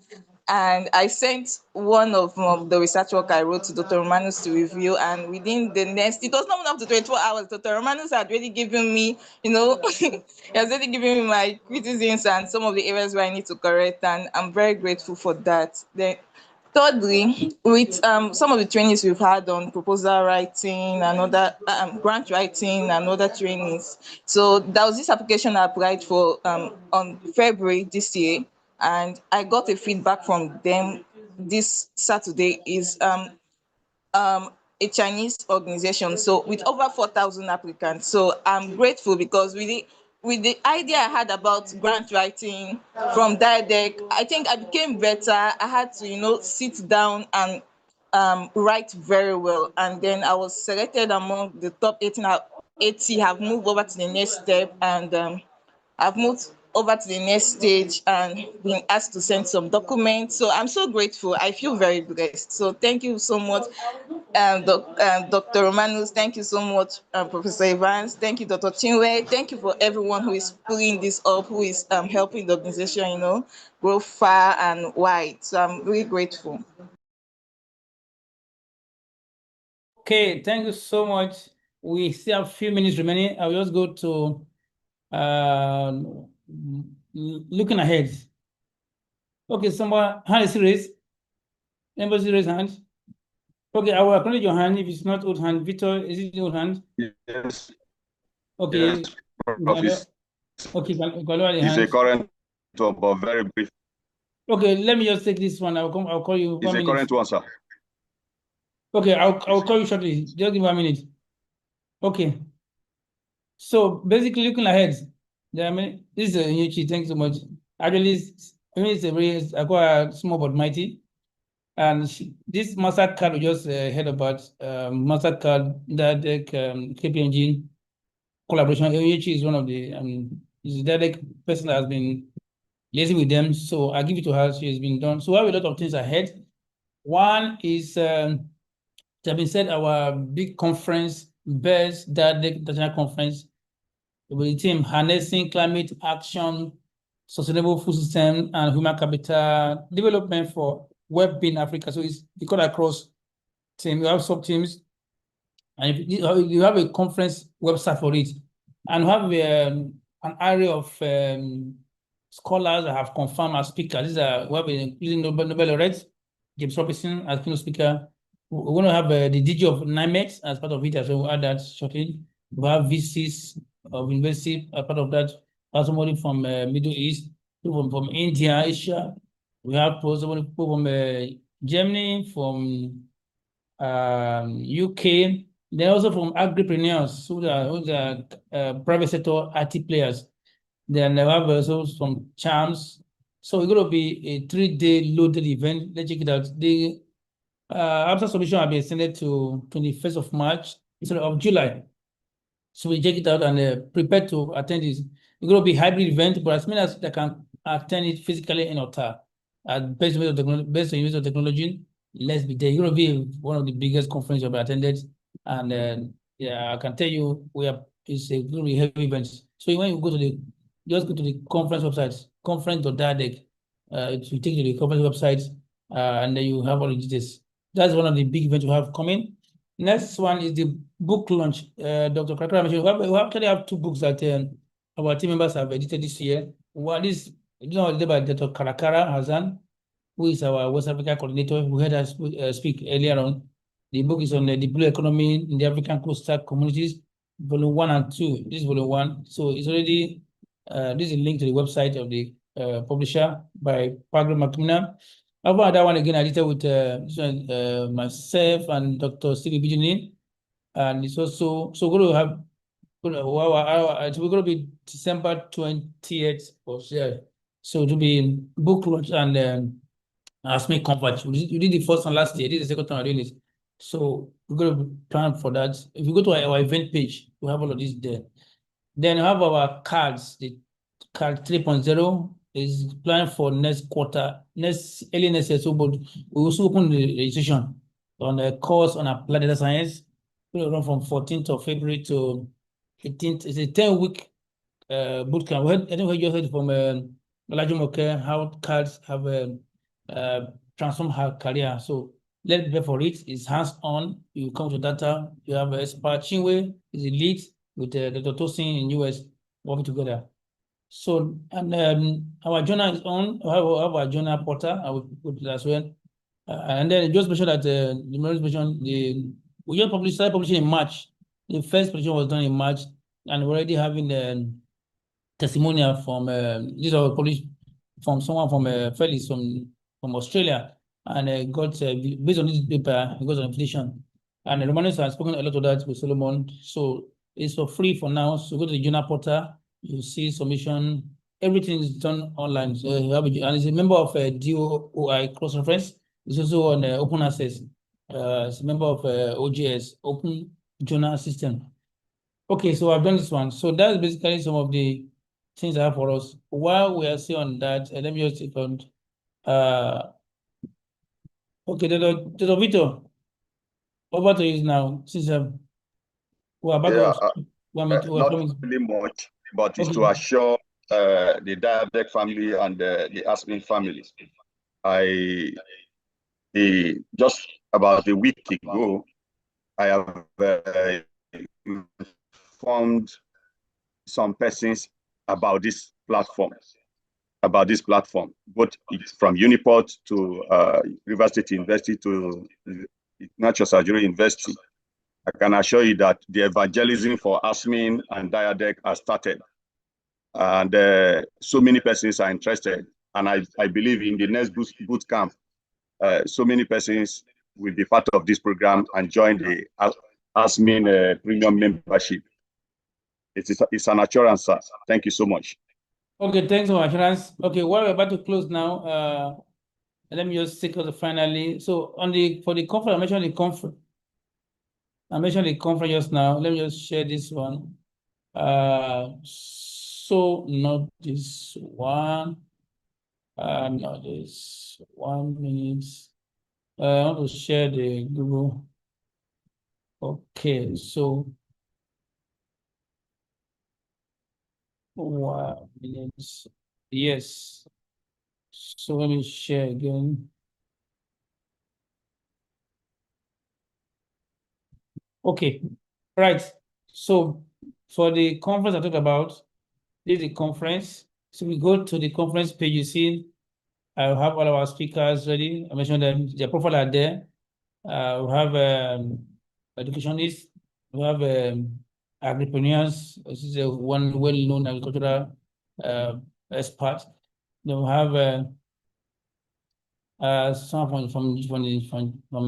And I sent one of the research work I wrote to Dr. Romanus to review, and within the next, it was not even up to 24 hours, Dr. Romanus had already given me, he has already given me my criticisms and some of the areas where I need to correct, and I'm very grateful for that. Then thirdly, with some of the trainings we've had on proposal writing and other grant writing and other trainings, so there was this application I applied for on February this year, and I got a feedback from them this Saturday. Is a Chinese organization, so with over 4,000 applicants. So I'm grateful, because with the idea I had about grant writing from DIaDeRC, I think I became better. I had to, sit down and write very well. And then I was selected among the top 80, have moved over to the next step, and I've moved over to the next stage and been asked to send some documents. So I'm so grateful. I feel very blessed. So thank you so much, Dr. Romanus. Thank you so much, Professor Evans. Thank you, Dr. Chinwe. Thank you for everyone who is pulling this up, who is helping the organization, grow far and wide. So I'm really grateful. Okay, thank you so much. We still have a few minutes remaining. I'll just go to looking ahead. Okay, someone hand is raised. Anybody raise hand? Okay, I will acknowledge your hand if it's not old hand. Victor, is it old hand? Yes. Okay. Yes, Prof. Okay, It's a current one, but very brief. Okay, let me just take this one. I'll call you. It's a current one, sir. Okay, I'll call you shortly. Just give me 1 minute. Okay. So basically, looking ahead, there are many. This is Yuchi. Thanks so much. Actually, it's a very quite small but mighty. And this MasterCard we just heard about, MasterCard, DIaDeRC, KPMG collaboration. Yuchi is one of the, is the DIaDeRC person that has been liaising with them. So I give it to her. She has been done. So we have a lot of things ahead. One is, it has been said, our big conference, BEST DIaDeRC International Conference, with the team harnessing climate action, sustainable food system, and human capital development for well-being Africa. So it's cut across team. You have sub teams, and if you have a conference website for it, and we have an array of scholars that have confirmed as speakers. These are we have including Nobel laureates, James Robinson as keynote speaker. We're going to have the DG of NIMEX as part of it, so we'll add that shortly. We have VCs of university as part of that. Somebody from Middle East, people from India, Asia. We have somebody from Germany, from UK, then also from agripreneurs, who are private sector IT players. Then we have also from Charms. So it's going to be a 3-day loaded event. Let's check it out. The after submission will be extended to 21st of March instead of July. So we check it out and prepare to attend this. It's going to be a hybrid event, but as many as they can attend it physically in Ottawa at Best University of Technology, let's be there. It's going to be one of the biggest conferences I've attended. And yeah, I can tell you, it's a really heavy event. So when you go to just go to the conference website, conference.diadeRC. It will take you to the conference website, and then you have all the details. That's one of the big events we have coming. Next one is the book launch. Dr. Karakara mentioned we actually have 2 books that our team members have edited this year. One is by Dr. Karakara Hassan, who is our West Africa coordinator, who heard us speak earlier on. The book is on the blue economy in the African coastal communities, volume 1 and 2. This is volume 1. So it's already, this is a link to the website of the publisher by Pagram Makuna. About that one again, I did it with myself and Dr. Stevie Bijuni. And it's also, so we're going to have, it's going to be December 20th or so. So it will be book launch and ASMN conference. We did the first one last year. This is the second time we're doing it. So we're going to plan for that. If you go to our event page, we have all of this there. Then we have our cards. The card 3.0 is planned for next quarter, early next year. So, but we also open the registration on a course on applied data science. We'll run from 14th of February to 18th. It's a 10-week bootcamp. I think we just heard from Olajumoke how cards have transformed her career. So let's prepare for it. It's hands-on. You come to data. You have expert Chinwe is the lead with Dr. Tosin in US working together. So, and our journal is on. We have our journal portal. I will put it as well. And then just mention that we just started publishing in March. The first publication was done in March, and we're already having the testimonial from these are published from someone from Felix from Australia, and got based on this paper, he got an invitation. And the Romanians have spoken a lot of that with Solomon. So it's for free for now. So go to the journal portal. You see submission. Everything is done online. So you have and it's a member of DOI cross reference. It's also on open access. It's a member of OJS, Open Journal System. Okay, so I've done this one. So that's basically some of the things I have for us. While we are still on that, let me just take on. Okay, Dr. Vito, over to you now. Since we're about not really much, but it's to assure the DIaDeRC family and the ASMN family. Just about a week ago, I have informed some persons about this platform, both from Uniport to River State University to Natural Surgery University. I can assure you that the evangelism for ASMN and DIaDeRC has started. And so many persons are interested. And I believe in the next boot camp, so many persons will be part of this program and join the ASMN Premium membership. It's an assurance, sir. Thank you so much. Okay, thanks for assurance. Okay, we're about to close now. Let me just take it finally. So for the conference, I mentioned the conference. Just now. Let me just share this one. So not this one. Not this 1 minute. I want to share the Google. Okay, so 1 minute. Yes. So let me share again. Okay, right. So for the conference I talked about, this is the conference. So we go to the conference page, you see, I have all our speakers ready. I mentioned them, their profile are there. We have educationists, we have agripreneurs. This is a one well-known agricultural expert. Then we have someone from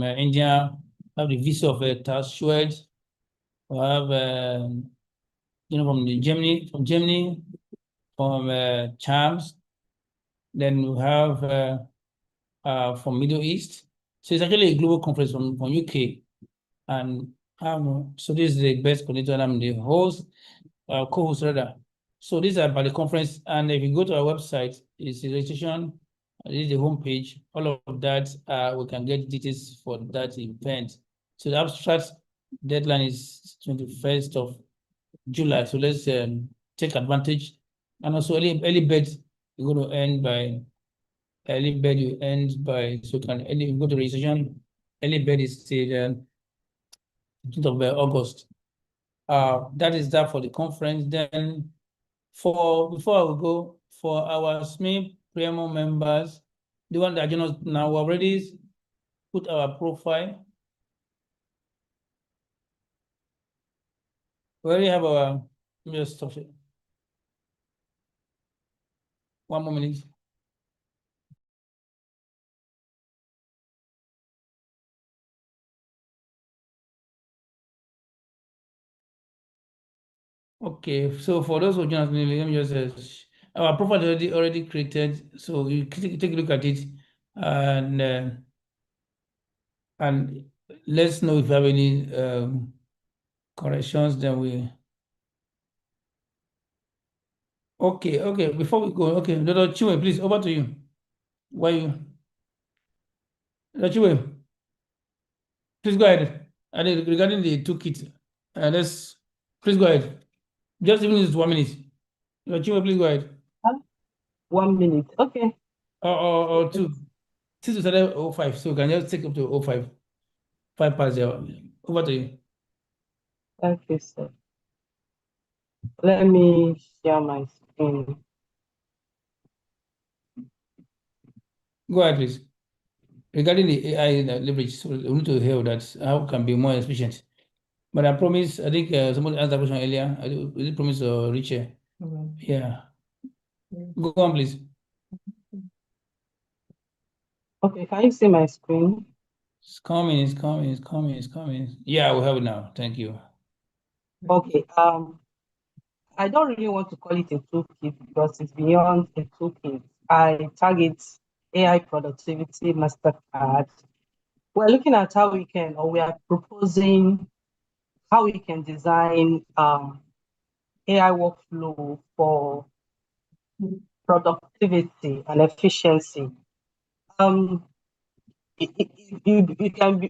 India. We have the visa of Task Schwed. We have from Germany, from Charms. Then we have from Middle East. So it's actually a global conference from UK. And so this is the best coordinator, and I'm the host, co-host rather. So these are about the conference. And if you go to our website, it's the registration, this is the homepage. All of that, we can get details for that event. So the abstract deadline is 21st of July. So let's take advantage. And also early bird, you're going to end by early bird. You end by so you can go to registration. Early bird is till 15th of August. That is that for the conference. Then before I will go for our ASMN Premium members, the one that join us now, we already put our profile. We already have our, let me just stop it. 1 more minute. Okay, so for those who join us, let me just our profile already created. So you take a look at it, and let's know if you have any corrections. Then we. Okay. Before we go, okay, Dr. Chiwe, please over to you. Why you? Dr. Chiwe, please go ahead. Regarding the toolkit, please go ahead. Just even it's 1 minute. Dr. Chiwe, please go ahead. 1 minute, okay. Or two. Since we started 05, so we can just take up to 05. 5 past 0. Over to you. Thank you, sir. Let me share my screen. Go ahead, please. Regarding the AI leverage, so we need to hear that how can be more efficient. But I promise, I think somebody asked that question earlier. I did promise Richard. Yeah. Go on, please. Okay, can you see my screen? It's coming. Yeah, we have it now. Thank you. Okay. I don't really want to call it a toolkit because it's beyond a toolkit. I target AI productivity mastercard. We're looking at how we are proposing how we can design AI workflow for productivity and efficiency. You can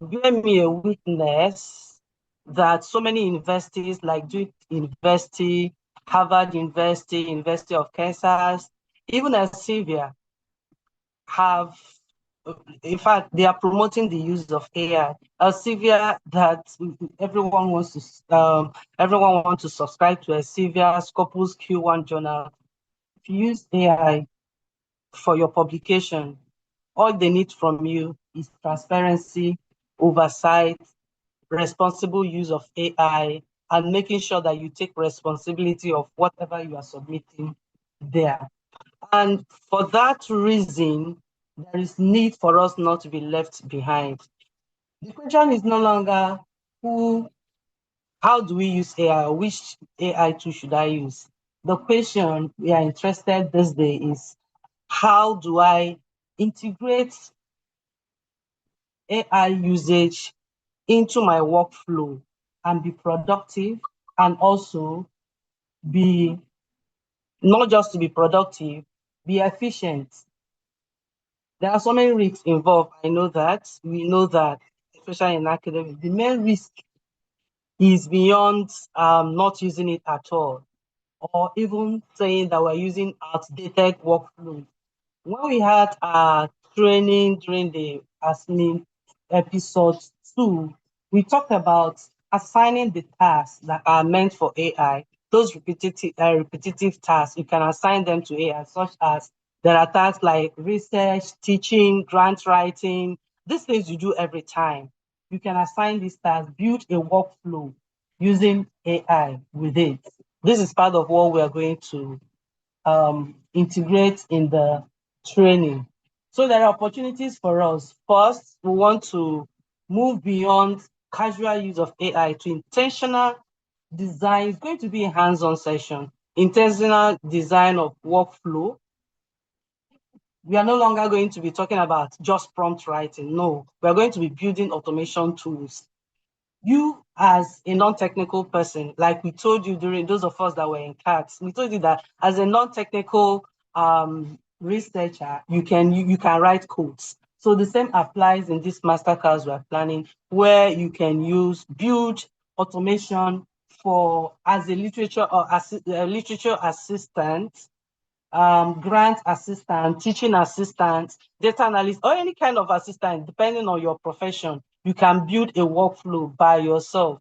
bear me a witness that so many universities like Duke University, Harvard University, University of Kansas, even Elsevier have in fact, they are promoting the use of AI. Elsevier, that everyone wants to subscribe to Elsevier, Scopus Q1 journal. If you use AI for your publication, all they need from you is transparency, oversight, responsible use of AI, and making sure that you take responsibility of whatever you are submitting there. And for that reason, there is need for us not to be left behind. The question is no longer how do we use AI, or which AI tool should I use? The question we are interested this day is, how do I integrate AI usage into my workflow and be productive, and also be, not just to be productive, be efficient. There are so many risks involved. I know that. We know that, especially in academics, the main risk is beyond not using it at all, or even saying that we're using outdated workflows. When we had our training during the ASMN episode 2, we talked about assigning the tasks that are meant for AI. Those repetitive tasks, you can assign them to AI, such as there are tasks like research, teaching, grant writing, these things you do every time. You can assign these tasks, build a workflow using AI with it. This is part of what we are going to integrate in the training. So there are opportunities for us. First, we want to move beyond casual use of AI to intentional design. It's going to be a hands-on session, intentional design of workflow. We are no longer going to be talking about just prompt writing. No, we are going to be building automation tools. You as a non-technical person, like we told you during those of us that were in CATS, we told you that as a non-technical researcher, you can write codes. So the same applies in this masterclass we're planning, where you can build automation for as a literature assistant, grant assistant, teaching assistant, data analyst, or any kind of assistant, depending on your profession. You can build a workflow by yourself.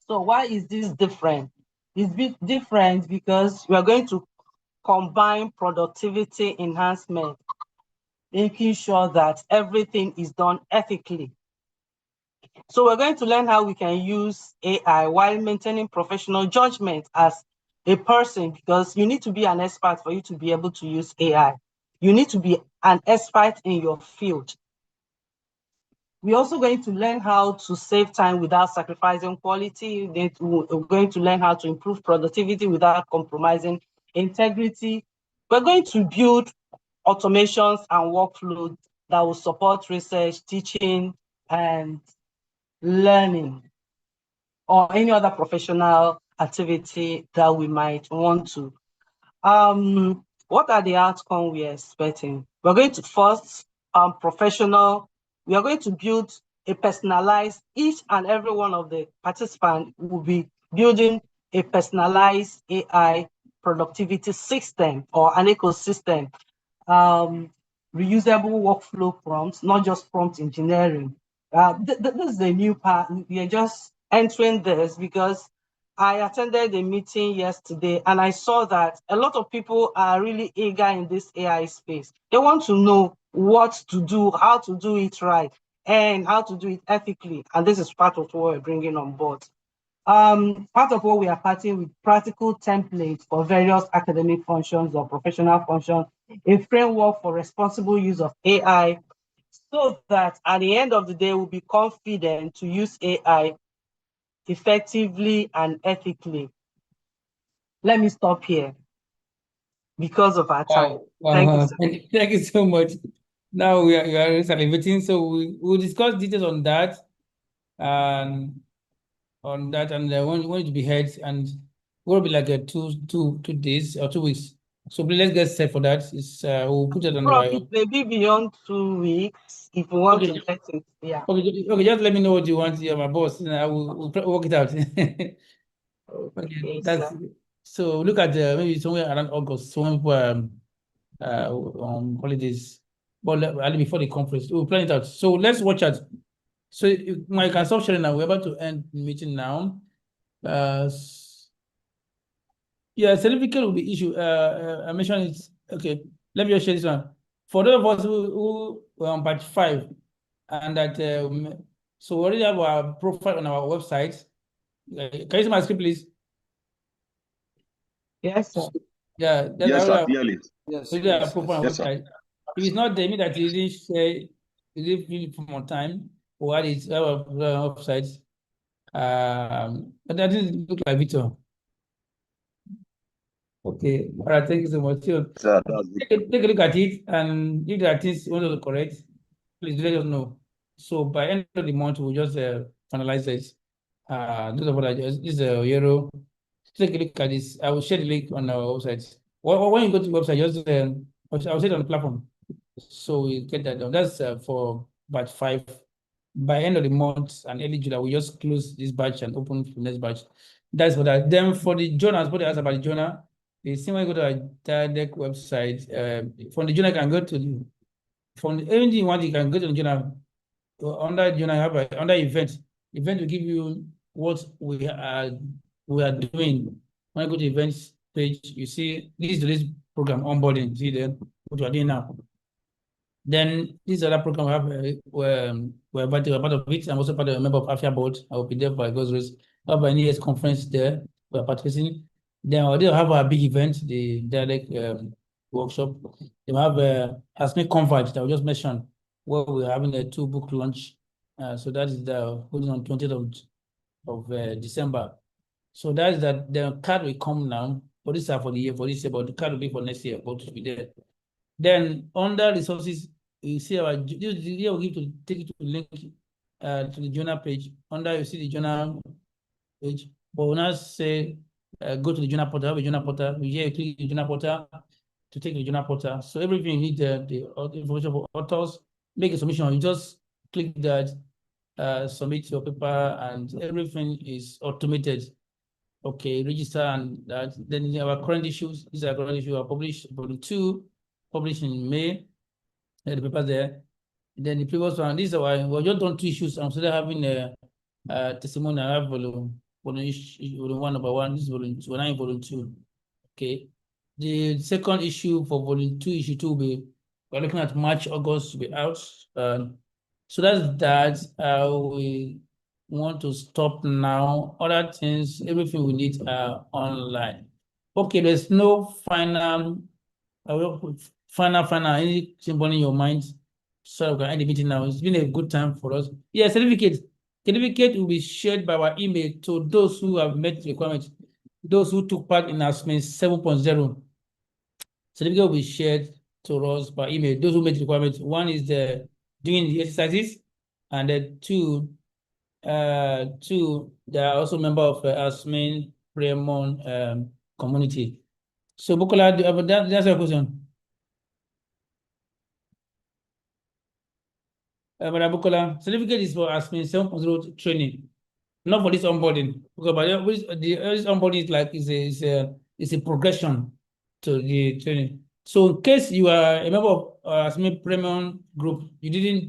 So why is this different? It's different because we are going to combine productivity enhancement, making sure that everything is done ethically. So we're going to learn how we can use AI while maintaining professional judgment as a person, because you need to be an expert for you to be able to use AI. You need to be an expert in your field. We're also going to learn how to save time without sacrificing quality. We're going to learn how to improve productivity without compromising integrity. We're going to build automations and workflows that will support research, teaching, and learning, or any other professional activity that we might want to. What are the outcomes we are expecting? We're going to first professional. We are going to build a personalized, each and every one of the participants will be building a personalized AI productivity system or an ecosystem. Reusable workflow prompts, not just prompt engineering. This is a new part. We are just entering this because I attended a meeting yesterday and I saw that a lot of people are really eager in this AI space. They want to know what to do, how to do it right, and how to do it ethically. And this is part of what we're bringing on board. Part of what we are parting with practical templates for various academic functions or professional functions, a framework for responsible use of AI, so that at the end of the day, we'll be confident to use AI effectively and ethically. Let me stop here because of our time. Thank you, sir. Thank you so much. Now we are salivating, so we'll discuss details on that, and when it to be held, and will be like a two days or 2 weeks. So please let's get set for that. We'll put it on the maybe beyond 2 weeks if you want to get it. Yeah. Okay, just let me know what you want. You're my boss, and I will work it out. Okay, so look at maybe somewhere around August, so when people are on holidays. well, before the conference. We'll plan it out. So let's watch out. So you can stop sharing now. We're about to end the meeting now. Yeah, certificate will be issued. I mentioned it. Okay, let me just share this one. For those of us who were on batch 5, and that so we already have our profile on our website. Can you see my screen, please? Yes, sir. Yeah, yes, sir, clearly. Yes, Profile Yes, on sir. website. If it's not there, mean that you didn't share, you didn't fill it from on time, or what is our website. But that didn't look like Victor. Okay, all right, thank you so much. So, Sir, take a look at it, and if there are things you want to correct, please let us know. So by end of the month, we'll just finalize this. Those are what I just, this is a euro. Take a look at this. I will share the link on our website. When you go to the website, just I'll say it on the platform. So we get that done. That's for batch 5. By end of the month and early July, we just close this batch and open the next batch. That's for that. Then for the journals, what they ask about the journal, the same way you go to our DIaDeRC website. From the journal, you can go to the, from anything you want, you can go to the journal. Under journal, you have under events. Event will give you what we are doing. When you go to events page, you see this program onboarding. See then what we are doing now. Then this other program we have, we're part of it. I'm also part of a member of AFIA board. I will be there by God's grace. We have an ES conference there. We're participating. Then we have our big event, the DIaDeRC workshop. Then we have ASMN Converge that we just mentioned, where we're having a 2-book launch. So that is the holding on 20th of December. So that is that the card will come now. For this year, for the year, for this year, but the card will be for next year, but to be there. Then under resources, you see our here we give to take you to the link to the journal page. Under you see the journal page. But when I say go to the journal portal, have a journal portal. Here you click the journal portal to take the journal portal. So everything you need the information for authors, make a submission. You just click that, submit your paper, and everything is automated. Okay, register and that. Then our current issues. These are current issues. Are published volume 2, published in May. The paper there. Then the previous one. This is why we're just done 2 issues. I'm still having a testimony. I have volume 1 number 1. This is volume 2. And I'm volume 2. Okay. The second issue for volume 2, issue 2 will be, we're looking at March, August to be out. So that's that. We want to stop now. Other things, everything we need are online. Okay, there's no final anything burning in your mind. So we can end the meeting now. It's been a good time for us. Yeah, certificate will be shared by our email to those who have met the requirements, those who took part in ASMN 7.0. Certificate will be shared to us by email. Those who met the requirements. One is doing the exercises, and then 2, they are also member of ASMN Premium community. So Bukola, that's your question. But Bukola, certificate is for ASMN 7.0 training, not for this onboarding. Because this onboarding is like is a progression to the training. So in case you are a member of ASMN Premium group, you didn't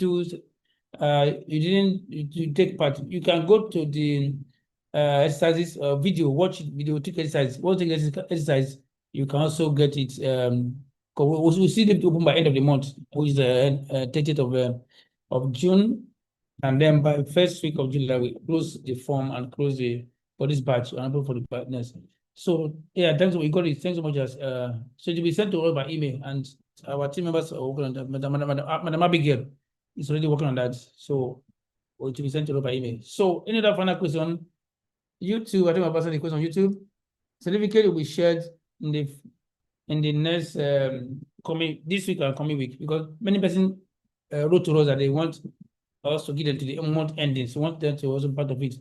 take part, you can go to the exercises video, watch video, take exercise. Once you take exercise, you can also get it. We'll see them open by end of the month, which is the 30th of June, and then by first week of July we close the form and close for this batch and open for the partners. So yeah, thanks. We got it. Thanks so much. So it will be sent to us by email, and our team members are working on that. Madam Abigail is already working on that. So it will be sent to us by email. So any other final question? YouTube, I think I've answered the question on YouTube. Certificate will be shared in the next this week and coming week, because many persons wrote to us that they want us to give them to the month ending. So want them to also be part of it.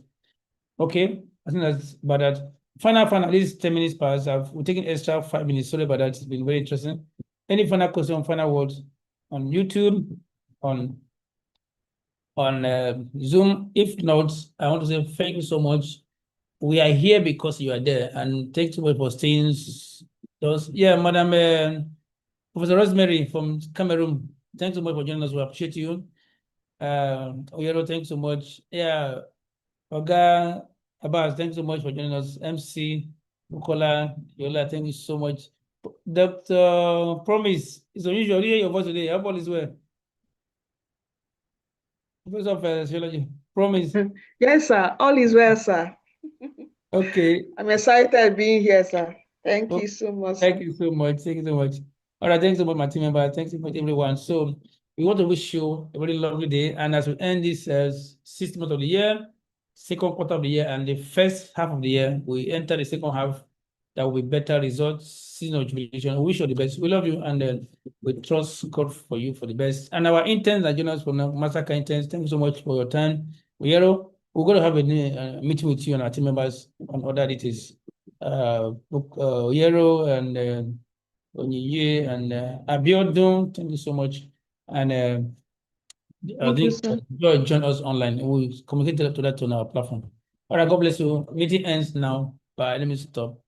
Okay, I think that's about that. Final, this 10 minutes past. We're taking extra 5 minutes. Sorry about that. It's been very interesting. Any final question, final words on YouTube, on Zoom? If not, I want to say thank you so much. We are here because you are there, and thank you for staying. Yeah, Madam Professor Rosemary from Cameroon. thanks so much for joining us. We appreciate you. Oyero, thanks so much. Yeah, Oga Abbas, thanks so much for joining us. MC Bukola, Yola, thank you so much. Dr. Promise, it's unusual to hear your voice today. How all is well? Professor of Sociology, Promise. Yes, sir. All is well, sir. Okay. I'm excited being here, sir. Thank you so much. Thank you so much. Thank you so much. All right, thanks so much, my team member. Thanks so much, everyone. So we want to wish you a very lovely day. And as we end this 6th month of the year, 2nd quarter of the year, and the first half of the year, we enter the second half. That will be better results, season of jubilation. We wish you the best. We love you, and we trust God for you for the best. And our interns and journalists from Massacre interns, thank you so much for your time. We're going to have a meeting with you and our team members on other details. Yero and Onyinye and Abiodun, thank you so much. And join us online. We'll communicate to that on our platform. All right, God bless you. Meeting ends now. Bye. Let me stop.